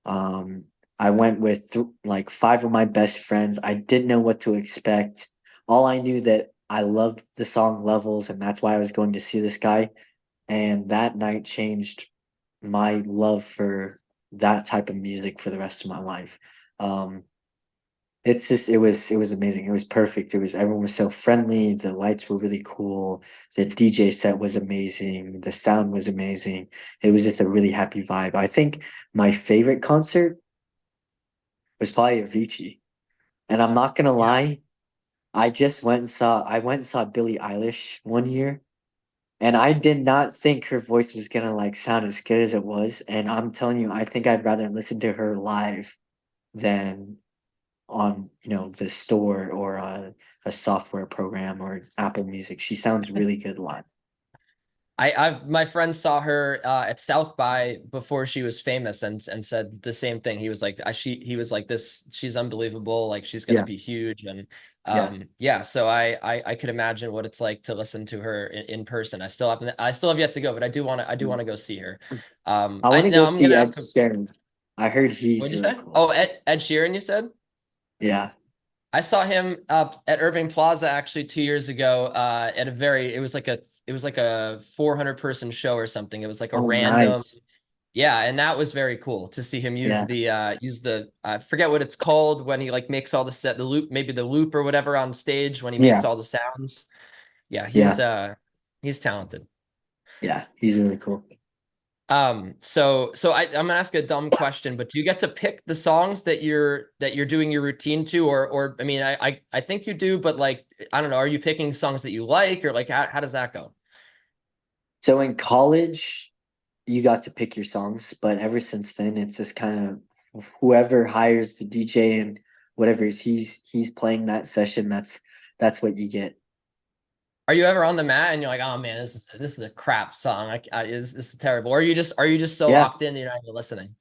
Um, I went with like 5 of my best friends. I didn't know what to expect. All I knew that I loved the song Levels, and that's why I was going to see this guy. And that night changed my love for that type of music for the rest of my life. Um, it was amazing. It was perfect. Everyone was so friendly. The lights were really cool. The DJ set was amazing. The sound was amazing. It was just a really happy vibe. I think my favorite concert was probably Avicii. And I'm not gonna Yeah. lie, I went and saw Billie Eilish one year, and I did not think her voice was gonna like sound as good as it was. And I'm telling you, I think I'd rather listen to her live than on, the store or a software program or Apple Music. She sounds really good live. My friend saw her at South by before she was famous and said the same thing. He was like, he was like, this, she's unbelievable. Like she's gonna Yeah, be huge. And yeah. yeah, so I could imagine what it's like to listen to her in person. I still have yet to go, but I do want to go see her. I want to go I'm see gonna Ed ask, Sheeran. I heard he's what'd you really say? cool. Oh, Ed Sheeran, you said? Yeah. I saw him up at Irving Plaza actually 2 years ago at it was like a 400 person show or something. It was like a Oh, random, nice. yeah, and that was very cool to see him Yeah, use the I forget what it's called when he like makes all the loop, maybe the loop or whatever on stage when he yeah, makes all the sounds. Yeah, yeah, he's talented. yeah. He's really cool. So I'm gonna ask a dumb question, but do you get to pick the songs that you're doing your routine to, or I mean, I think you do, but like I don't know, are you picking songs that you like, or like how does that go? So in college, you got to pick your songs, but ever since then, it's just kind of whoever hires the DJ and whatever he's playing that session, that's what you get. Are you ever on the mat and you're like, oh man, this is a crap song. This is terrible. Or are you just so Yeah. locked in that you're not even listening?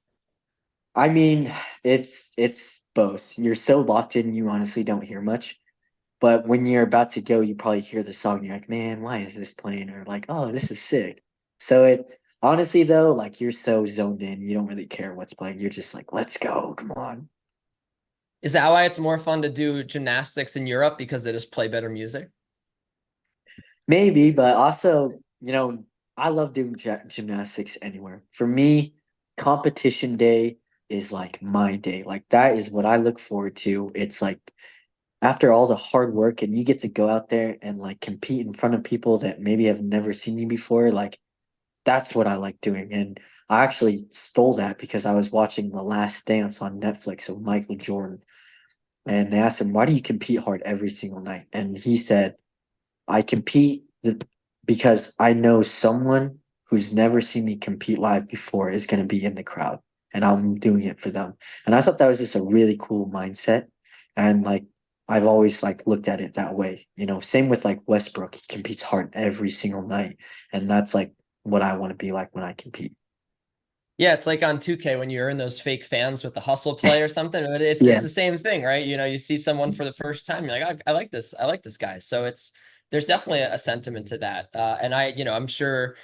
I mean, it's both. You're so locked in, you honestly don't hear much. But when you're about to go, you probably hear the song, and you're like, man, why is this playing? Or like, oh, this is sick. So it honestly though, like you're so zoned in, you don't really care what's playing. You're just like, let's go, come on. Is that why it's more fun to do gymnastics in Europe because they just play better music? Maybe, but also, I love doing gymnastics anywhere. For me, competition day is like my day. Like that is what I look forward to. It's like after all the hard work and you get to go out there and like compete in front of people that maybe have never seen you before, like that's what I like doing. And I actually stole that because I was watching The Last Dance on Netflix of Michael Jordan. And they asked him, why do you compete hard every single night? And he said, I compete because I know someone who's never seen me compete live before is going to be in the crowd and I'm doing it for them. And I thought that was just a really cool mindset. And like, I've always like looked at it that way, same with like Westbrook. He competes hard every single night. And that's like what I want to be like when I compete. Yeah, it's like on 2K when you're in those fake fans with the hustle play or something. But it's Yeah. the same thing, right? You know, you see someone for the first time, you're like, I like this. I like this guy. So there's definitely a sentiment to that. And I'm sure.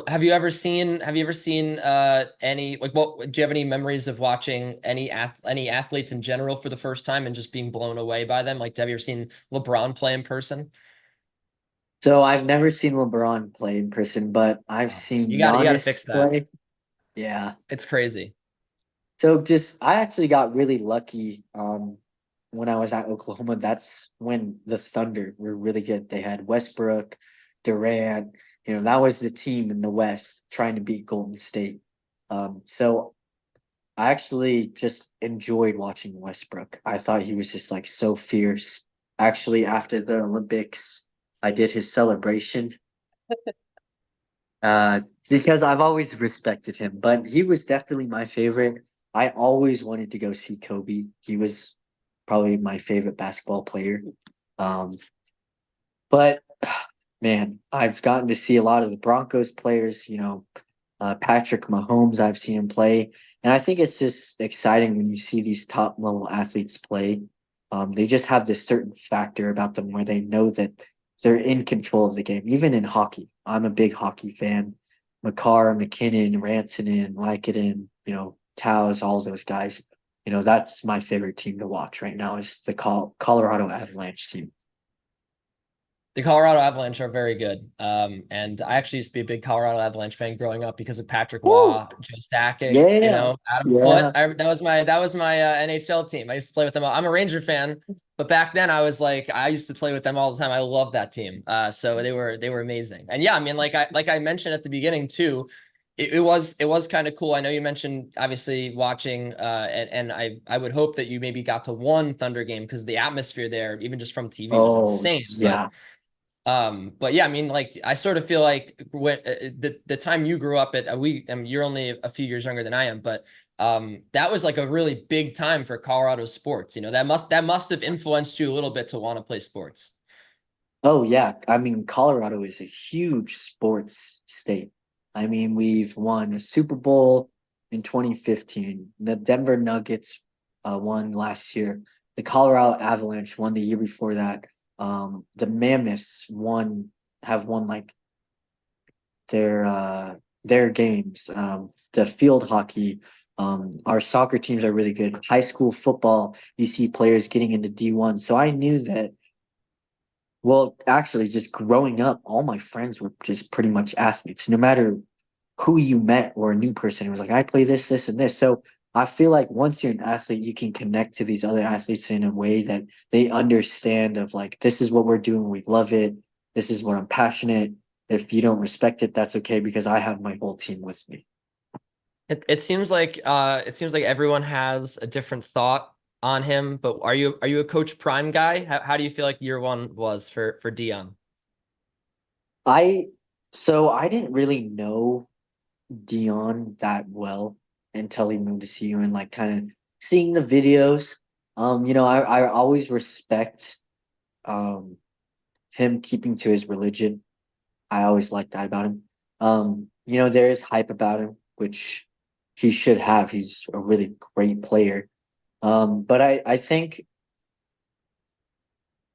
Have you ever seen any like what do you have any memories of watching any athletes in general for the first time and just being blown away by them? Like, have you ever seen LeBron play in person? So I've never seen LeBron play in person, but I've Oh, seen you got to Giannis fix that. play. Yeah. It's crazy. So just I actually got really lucky when I was at Oklahoma. That's when the Thunder were really good. They had Westbrook, Durant, that was the team in the West trying to beat Golden State. So I actually just enjoyed watching Westbrook. I thought he was just like so fierce. Actually, after the Olympics, I did his celebration uh, because I've always respected him, but he was definitely my favorite. I always wanted to go see Kobe. He was probably my favorite basketball player. Um, but man, I've gotten to see a lot of the Broncos players, Patrick Mahomes, I've seen him play. And I think it's just exciting when you see these top level athletes play. They just have this certain factor about them where they know that they're in control of the game. Even in hockey, I'm a big hockey fan. McCarr, McKinnon, Rantanen, Lykinen, Towers, all those guys. That's my favorite team to watch right now is the Colorado Avalanche team. The Colorado Avalanche are very good. And I actually used to be a big Colorado Avalanche fan growing up because of Patrick Woo! Waugh, Joe Stakic, Yeah, Adam Foote. yeah. That was my NHL team. I used to play with them. I'm a Ranger fan, but back then I used to play with them all the time. I loved that team. So they were amazing. And yeah, I mean, like I mentioned at the beginning too, it was kind of cool. I know you mentioned obviously watching, and I would hope that you maybe got to one Thunder game because the atmosphere there, even just from TV, was Oh, insane. yeah. But yeah, I mean, like I sort of feel like when the time you grew up at, I mean, you're only a few years younger than I am, but that was like a really big time for Colorado sports. You know, that must have influenced you a little bit to want to play sports. Oh yeah, I mean Colorado is a huge sports state. I mean, we've won a Super Bowl in 2015. The Denver Nuggets won last year. The Colorado Avalanche won the year before that. The Mammoths have won like their their games. The field hockey. Our soccer teams are really good. High school football, you see players getting into D1. So I knew that, well, actually, just growing up, all my friends were just pretty much athletes. No matter who you met or a new person, it was like, I play this, this, and this. So I feel like once you're an athlete, you can connect to these other athletes in a way that they understand of like, this is what we're doing. We love it. This is what I'm passionate. If you don't respect it, that's okay because I have my whole team with me. It seems like everyone has a different thought on him, but are you a Coach Prime guy? How do you feel like year one was for Dion? I so I didn't really know Dion that well until he moved to CU and like kind of seeing the videos. I always respect um him keeping to his religion. I always like that about him. There is hype about him, which he should have. He's a really great player. But I think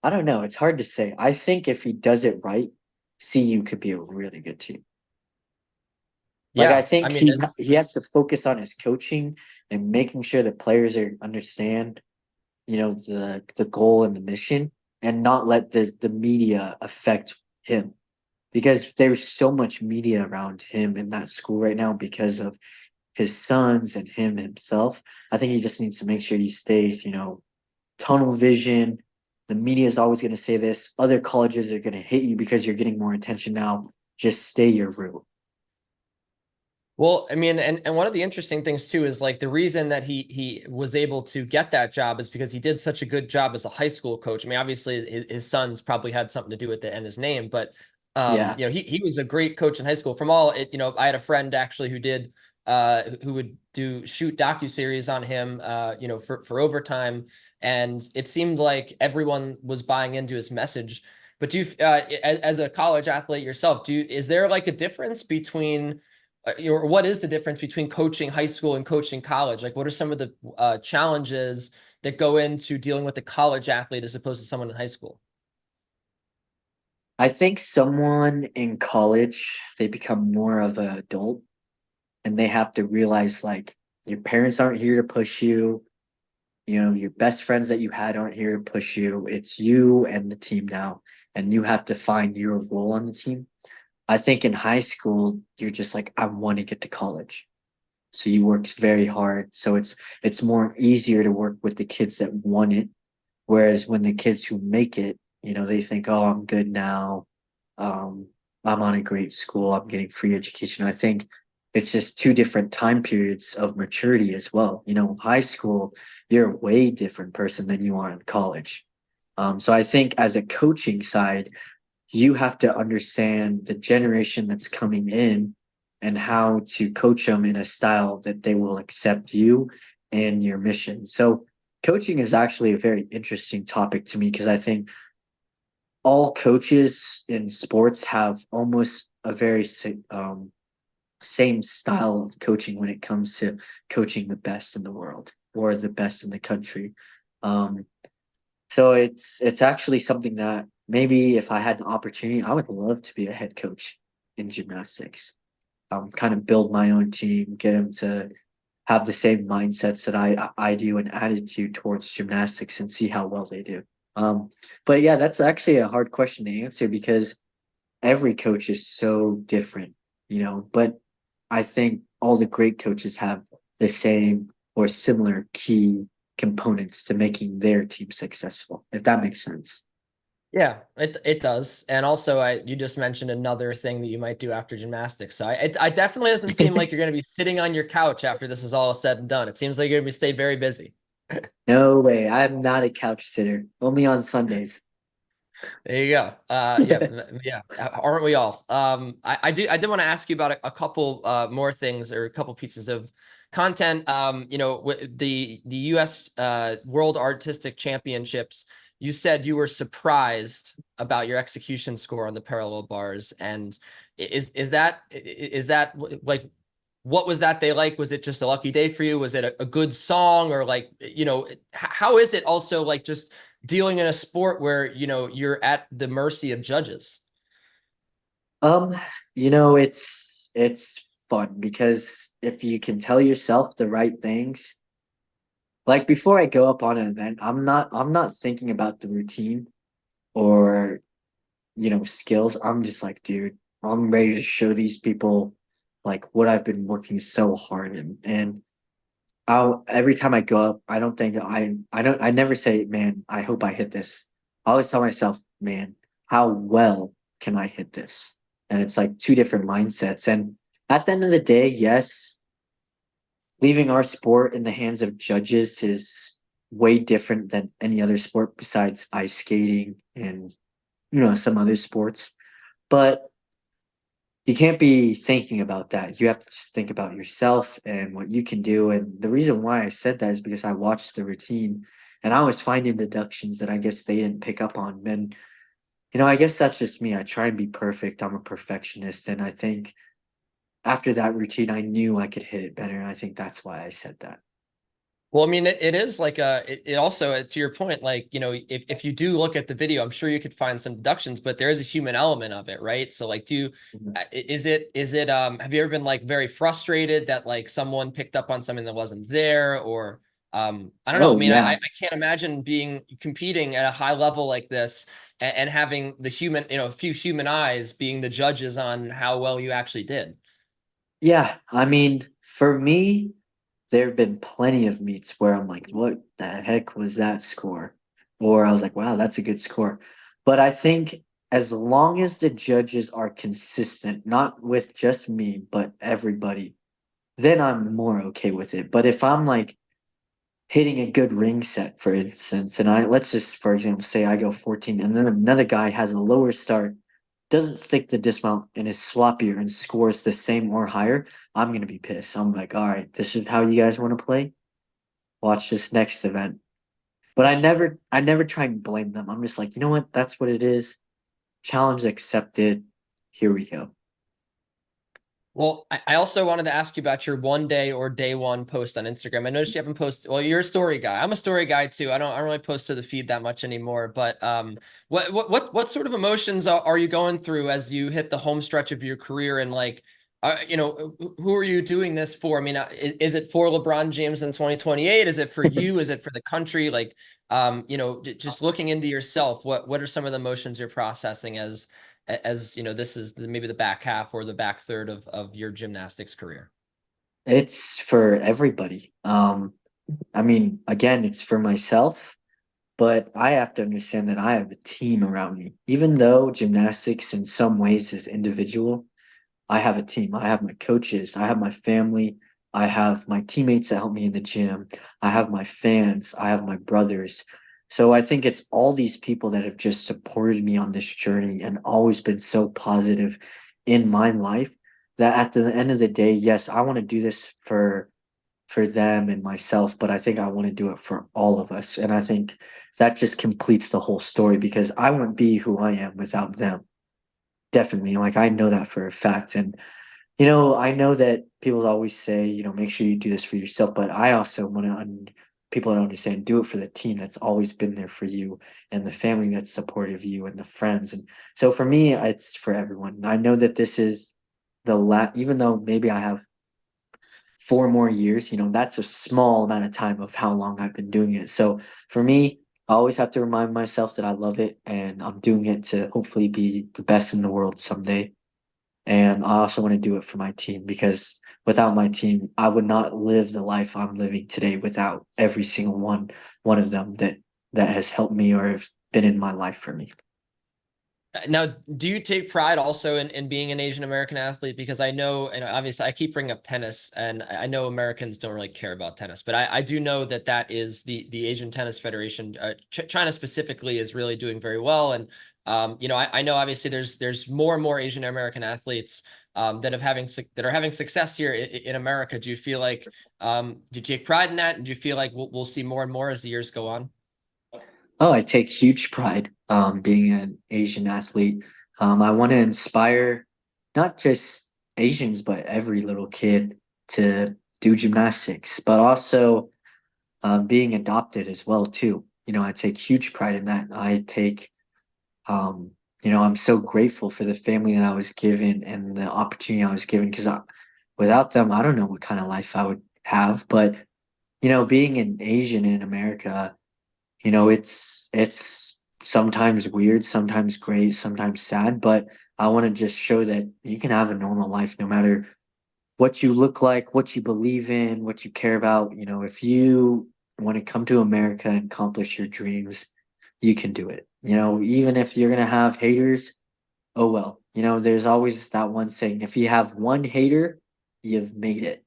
I don't know, it's hard to say. I think if he does it right, CU could be a really good team. Like I Yeah, I think mean he has to focus on his coaching and making sure the players understand, the goal and the mission and not let the media affect him because there's so much media around him in that school right now because of his sons and him himself. I think he just needs to make sure he stays, tunnel vision. The media is always going to say this. Other colleges are going to hate you because you're getting more attention now. Just stay your route. Well, I mean, and one of the interesting things too is like the reason that he was able to get that job is because he did such a good job as a high school coach. I mean, obviously his sons probably had something to do with it and his name, but Yeah. he was a great coach in high school. From all it, I had a friend actually who did who would shoot docuseries on him for overtime, and it seemed like everyone was buying into his message. But as a college athlete yourself, is there like a difference between or what is the difference between coaching high school and coaching college? Like, what are some of the challenges that go into dealing with the college athlete as opposed to someone in high school? I think someone in college, they become more of an adult and they have to realize like your parents aren't here to push you. Your best friends that you had aren't here to push you. It's you and the team now, and you have to find your role on the team. I think in high school, you're just like, I want to get to college. So you work very hard. So it's more easier to work with the kids that want it. Whereas when the kids who make it, they think, oh, I'm good now. Um, I'm on a great school. I'm getting free education. I think it's just two different time periods of maturity as well. High school, you're a way different person than you are in college. So I think as a coaching side, you have to understand the generation that's coming in and how to coach them in a style that they will accept you and your mission. So coaching is actually a very interesting topic to me because I think all coaches in sports have almost a very same style of coaching when it comes to coaching the best in the world or the best in the country. Um, so it's actually something that maybe if I had the opportunity, I would love to be a head coach in gymnastics. Kind of build my own team, get them to have the same mindsets that I do and attitude towards gymnastics and see how well they do. But yeah, that's actually a hard question to answer because every coach is so different, but I think all the great coaches have the same or similar key components to making their team successful, if that makes sense. Yeah, it does. And also, you just mentioned another thing that you might do after gymnastics. So I definitely doesn't seem like you're going to be sitting on your couch after this is all said and done. It seems like you're going to stay very busy. No way. I'm not a couch sitter, only on Sundays. There you go. Yeah. Aren't we all? I did want to ask you about a couple more things or a couple pieces of content, you know, the U.S. World Artistic Championships, you said you were surprised about your execution score on the parallel bars. And is that like, what was that day like? Was it just a lucky day for you? Was it a good song? Or like, you know, how is it also like just dealing in a sport where, you know, you're at the mercy of judges? Um, you know, it's fun because if you can tell yourself the right things, like before I go up on an event, I'm not thinking about the routine or skills. I'm just like, dude, I'm ready to show these people like what I've been working so hard in. And I'll every time I go up, I don't think I never say, man, I hope I hit this. I always tell myself, man, how well can I hit this? And it's like two different mindsets. And at the end of the day, yes, leaving our sport in the hands of judges is way different than any other sport besides ice skating and some other sports. But you can't be thinking about that. You have to just think about yourself and what you can do. And the reason why I said that is because I watched the routine and I was finding deductions that I guess they didn't pick up on. And, I guess that's just me. I try and be perfect. I'm a perfectionist. And I think after that routine, I knew I could hit it better. And I think that's why I said that. Well, I mean, it is like it also, to your point, like, you know, if you do look at the video, I'm sure you could find some deductions, but there is a human element of it, right? So like, Mhm. have you ever been like very frustrated that like someone picked up on something that wasn't there? Or I don't know. I Oh, mean, yeah. I can't imagine competing at a high level like this and having the human, you know, a few human eyes being the judges on how well you actually did. Yeah. I mean, for me, there have been plenty of meets where I'm like, what the heck was that score? Or I was like, wow, that's a good score. But I think as long as the judges are consistent, not with just me, but everybody, then I'm more okay with it. But if I'm like hitting a good ring set, for instance, and let's just, for example, say I go 14 and then another guy has a lower start, doesn't stick the dismount and is sloppier and scores the same or higher, I'm gonna be pissed. I'm like, all right, this is how you guys want to play. Watch this next event. But I never try and blame them. I'm just like, you know what? That's what it is. Challenge accepted. Here we go. Well, I also wanted to ask you about your one day or day one post on Instagram. I noticed you haven't posted. Well, you're a story guy. I'm a story guy too. I don't really post to the feed that much anymore. But what sort of emotions are you going through as you hit the home stretch of your career? And like, you know, who are you doing this for? I mean, is it for LeBron James in 2028? Is it for you? Is it for the country? Like, you know, just looking into yourself, what are some of the emotions you're processing as you know, this is maybe the back half or the back third of your gymnastics career? It's for everybody. I mean, again, it's for myself, but I have to understand that I have a team around me. Even though gymnastics in some ways is individual, I have a team. I have my coaches. I have my family. I have my teammates that help me in the gym. I have my fans. I have my brothers. So I think it's all these people that have just supported me on this journey and always been so positive in my life that at the end of the day, yes, I want to do this for them and myself, but I think I want to do it for all of us. And I think that just completes the whole story because I wouldn't be who I am without them. Definitely. Like I know that for a fact. And I know that people always say, make sure you do this for yourself, but I also want people to understand, do it for the team that's always been there for you and the family that's supportive of you and the friends. And so for me, it's for everyone. I know that this is even though maybe I have 4 more years, that's a small amount of time of how long I've been doing it. So for me, I always have to remind myself that I love it and I'm doing it to hopefully be the best in the world someday. And I also want to do it for my team because without my team, I would not live the life I'm living today without every single one of them that has helped me or have been in my life for me. Now, do you take pride also in being an Asian American athlete? Because I know, and obviously I keep bringing up tennis, and I know Americans don't really care about tennis, but I do know that is the Asian Tennis Federation. China specifically is really doing very well. And you know, I know obviously there's more and more Asian American athletes that are having success here in America. Do you feel like do you take pride in that? And do you feel like we'll see more and more as the years go on? Oh, I take huge pride being an Asian athlete. I want to inspire not just Asians, but every little kid to do gymnastics, but also being adopted as well too. I take huge pride in that. Um, I'm so grateful for the family that I was given and the opportunity I was given because without them, I don't know what kind of life I would have. But being an Asian in America, it's sometimes weird, sometimes great, sometimes sad, but I want to just show that you can have a normal life no matter what you look like, what you believe in, what you care about. If you want to come to America and accomplish your dreams, you can do it. Even if you're going to have haters, oh well. There's always that one saying, if you have one hater, you've made it.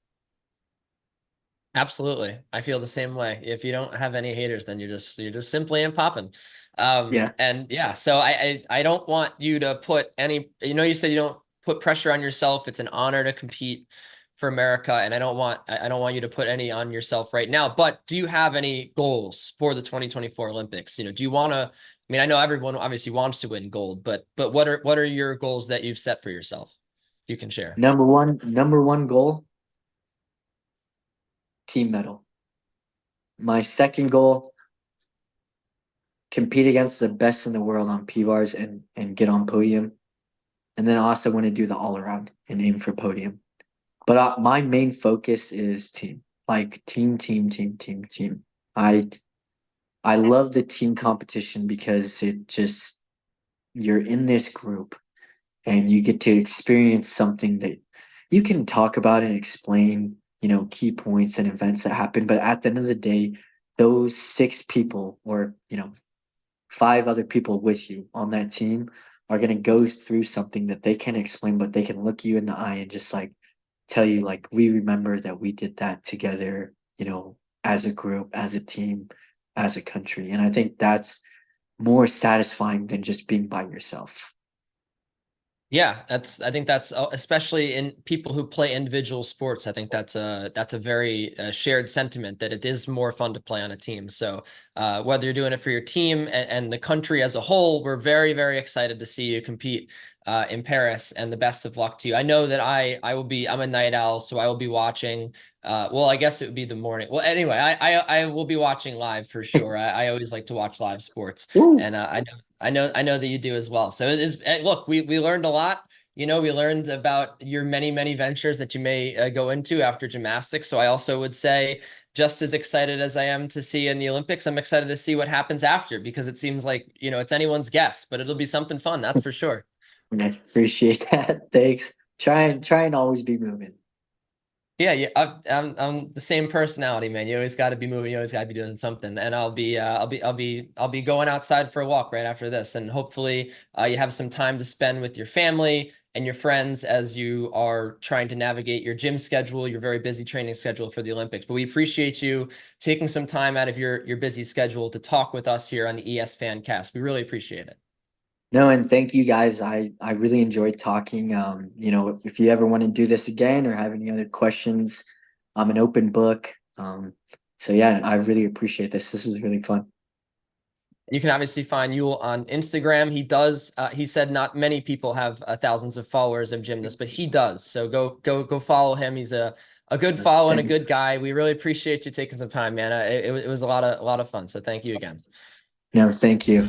Absolutely. I feel the same way. If you don't have any haters, then you're just simply ain't popping. Yeah. And yeah, so I don't want you to put any, you said you don't put pressure on yourself. It's an honor to compete for America. And I don't want you to put any on yourself right now, but do you have any goals for the 2024 Olympics? Do you want to, I know everyone obviously wants to win gold, but what are your goals that you've set for yourself? You can share. Number one goal, team medal. My second goal, compete against the best in the world on P-bars and get on podium. And then I also want to do the all around and aim for podium. But my main focus is team, like team. I love the team competition because you're in this group and you get to experience something that you can talk about and explain, key points and events that happen. But at the end of the day, those 6 people or, 5 other people with you on that team are going to go through something that they can't explain, but they can look you in the eye and just like tell you, like, we remember that we did that together, as a group, as a team, as a country. And I think that's more satisfying than just being by yourself. Yeah, I think that's especially in people who play individual sports. I think that's a very shared sentiment that it is more fun to play on a team. So whether you're doing it for your team and the country as a whole, we're very, very excited to see you compete in Paris, and the best of luck to you. I know that I'm a night owl, so I will be watching. Well, I guess it would be the morning. Well, anyway, I will be watching live for sure. I always like to watch live sports, and I know that you do as well. So it is, look, we learned a lot. We learned about your many, many ventures that you may go into after gymnastics. So I also would say, just as excited as I am to see in the Olympics, I'm excited to see what happens after, because it seems like, it's anyone's guess, but it'll be something fun. That's for sure. I appreciate that. Thanks. Try and always be moving. Yeah, I'm the same personality, man. You always got to be moving. You always got to be doing something. And I'll be going outside for a walk right after this, and hopefully, you have some time to spend with your family and your friends as you are trying to navigate your gym schedule, your very busy training schedule for the Olympics. But we appreciate you taking some time out of your busy schedule to talk with us here on the ES Fancast. We really appreciate it. No, and thank you guys. I really enjoyed talking. If you ever want to do this again or have any other questions, I'm an open book. So yeah, I really appreciate this. This was really fun. You can obviously find Yul on Instagram. He said not many people have thousands of followers of gymnasts, but he does. So go follow him. He's a good follow and a good guy. We really appreciate you taking some time, man. It was a lot of fun. So thank you again. No, thank you.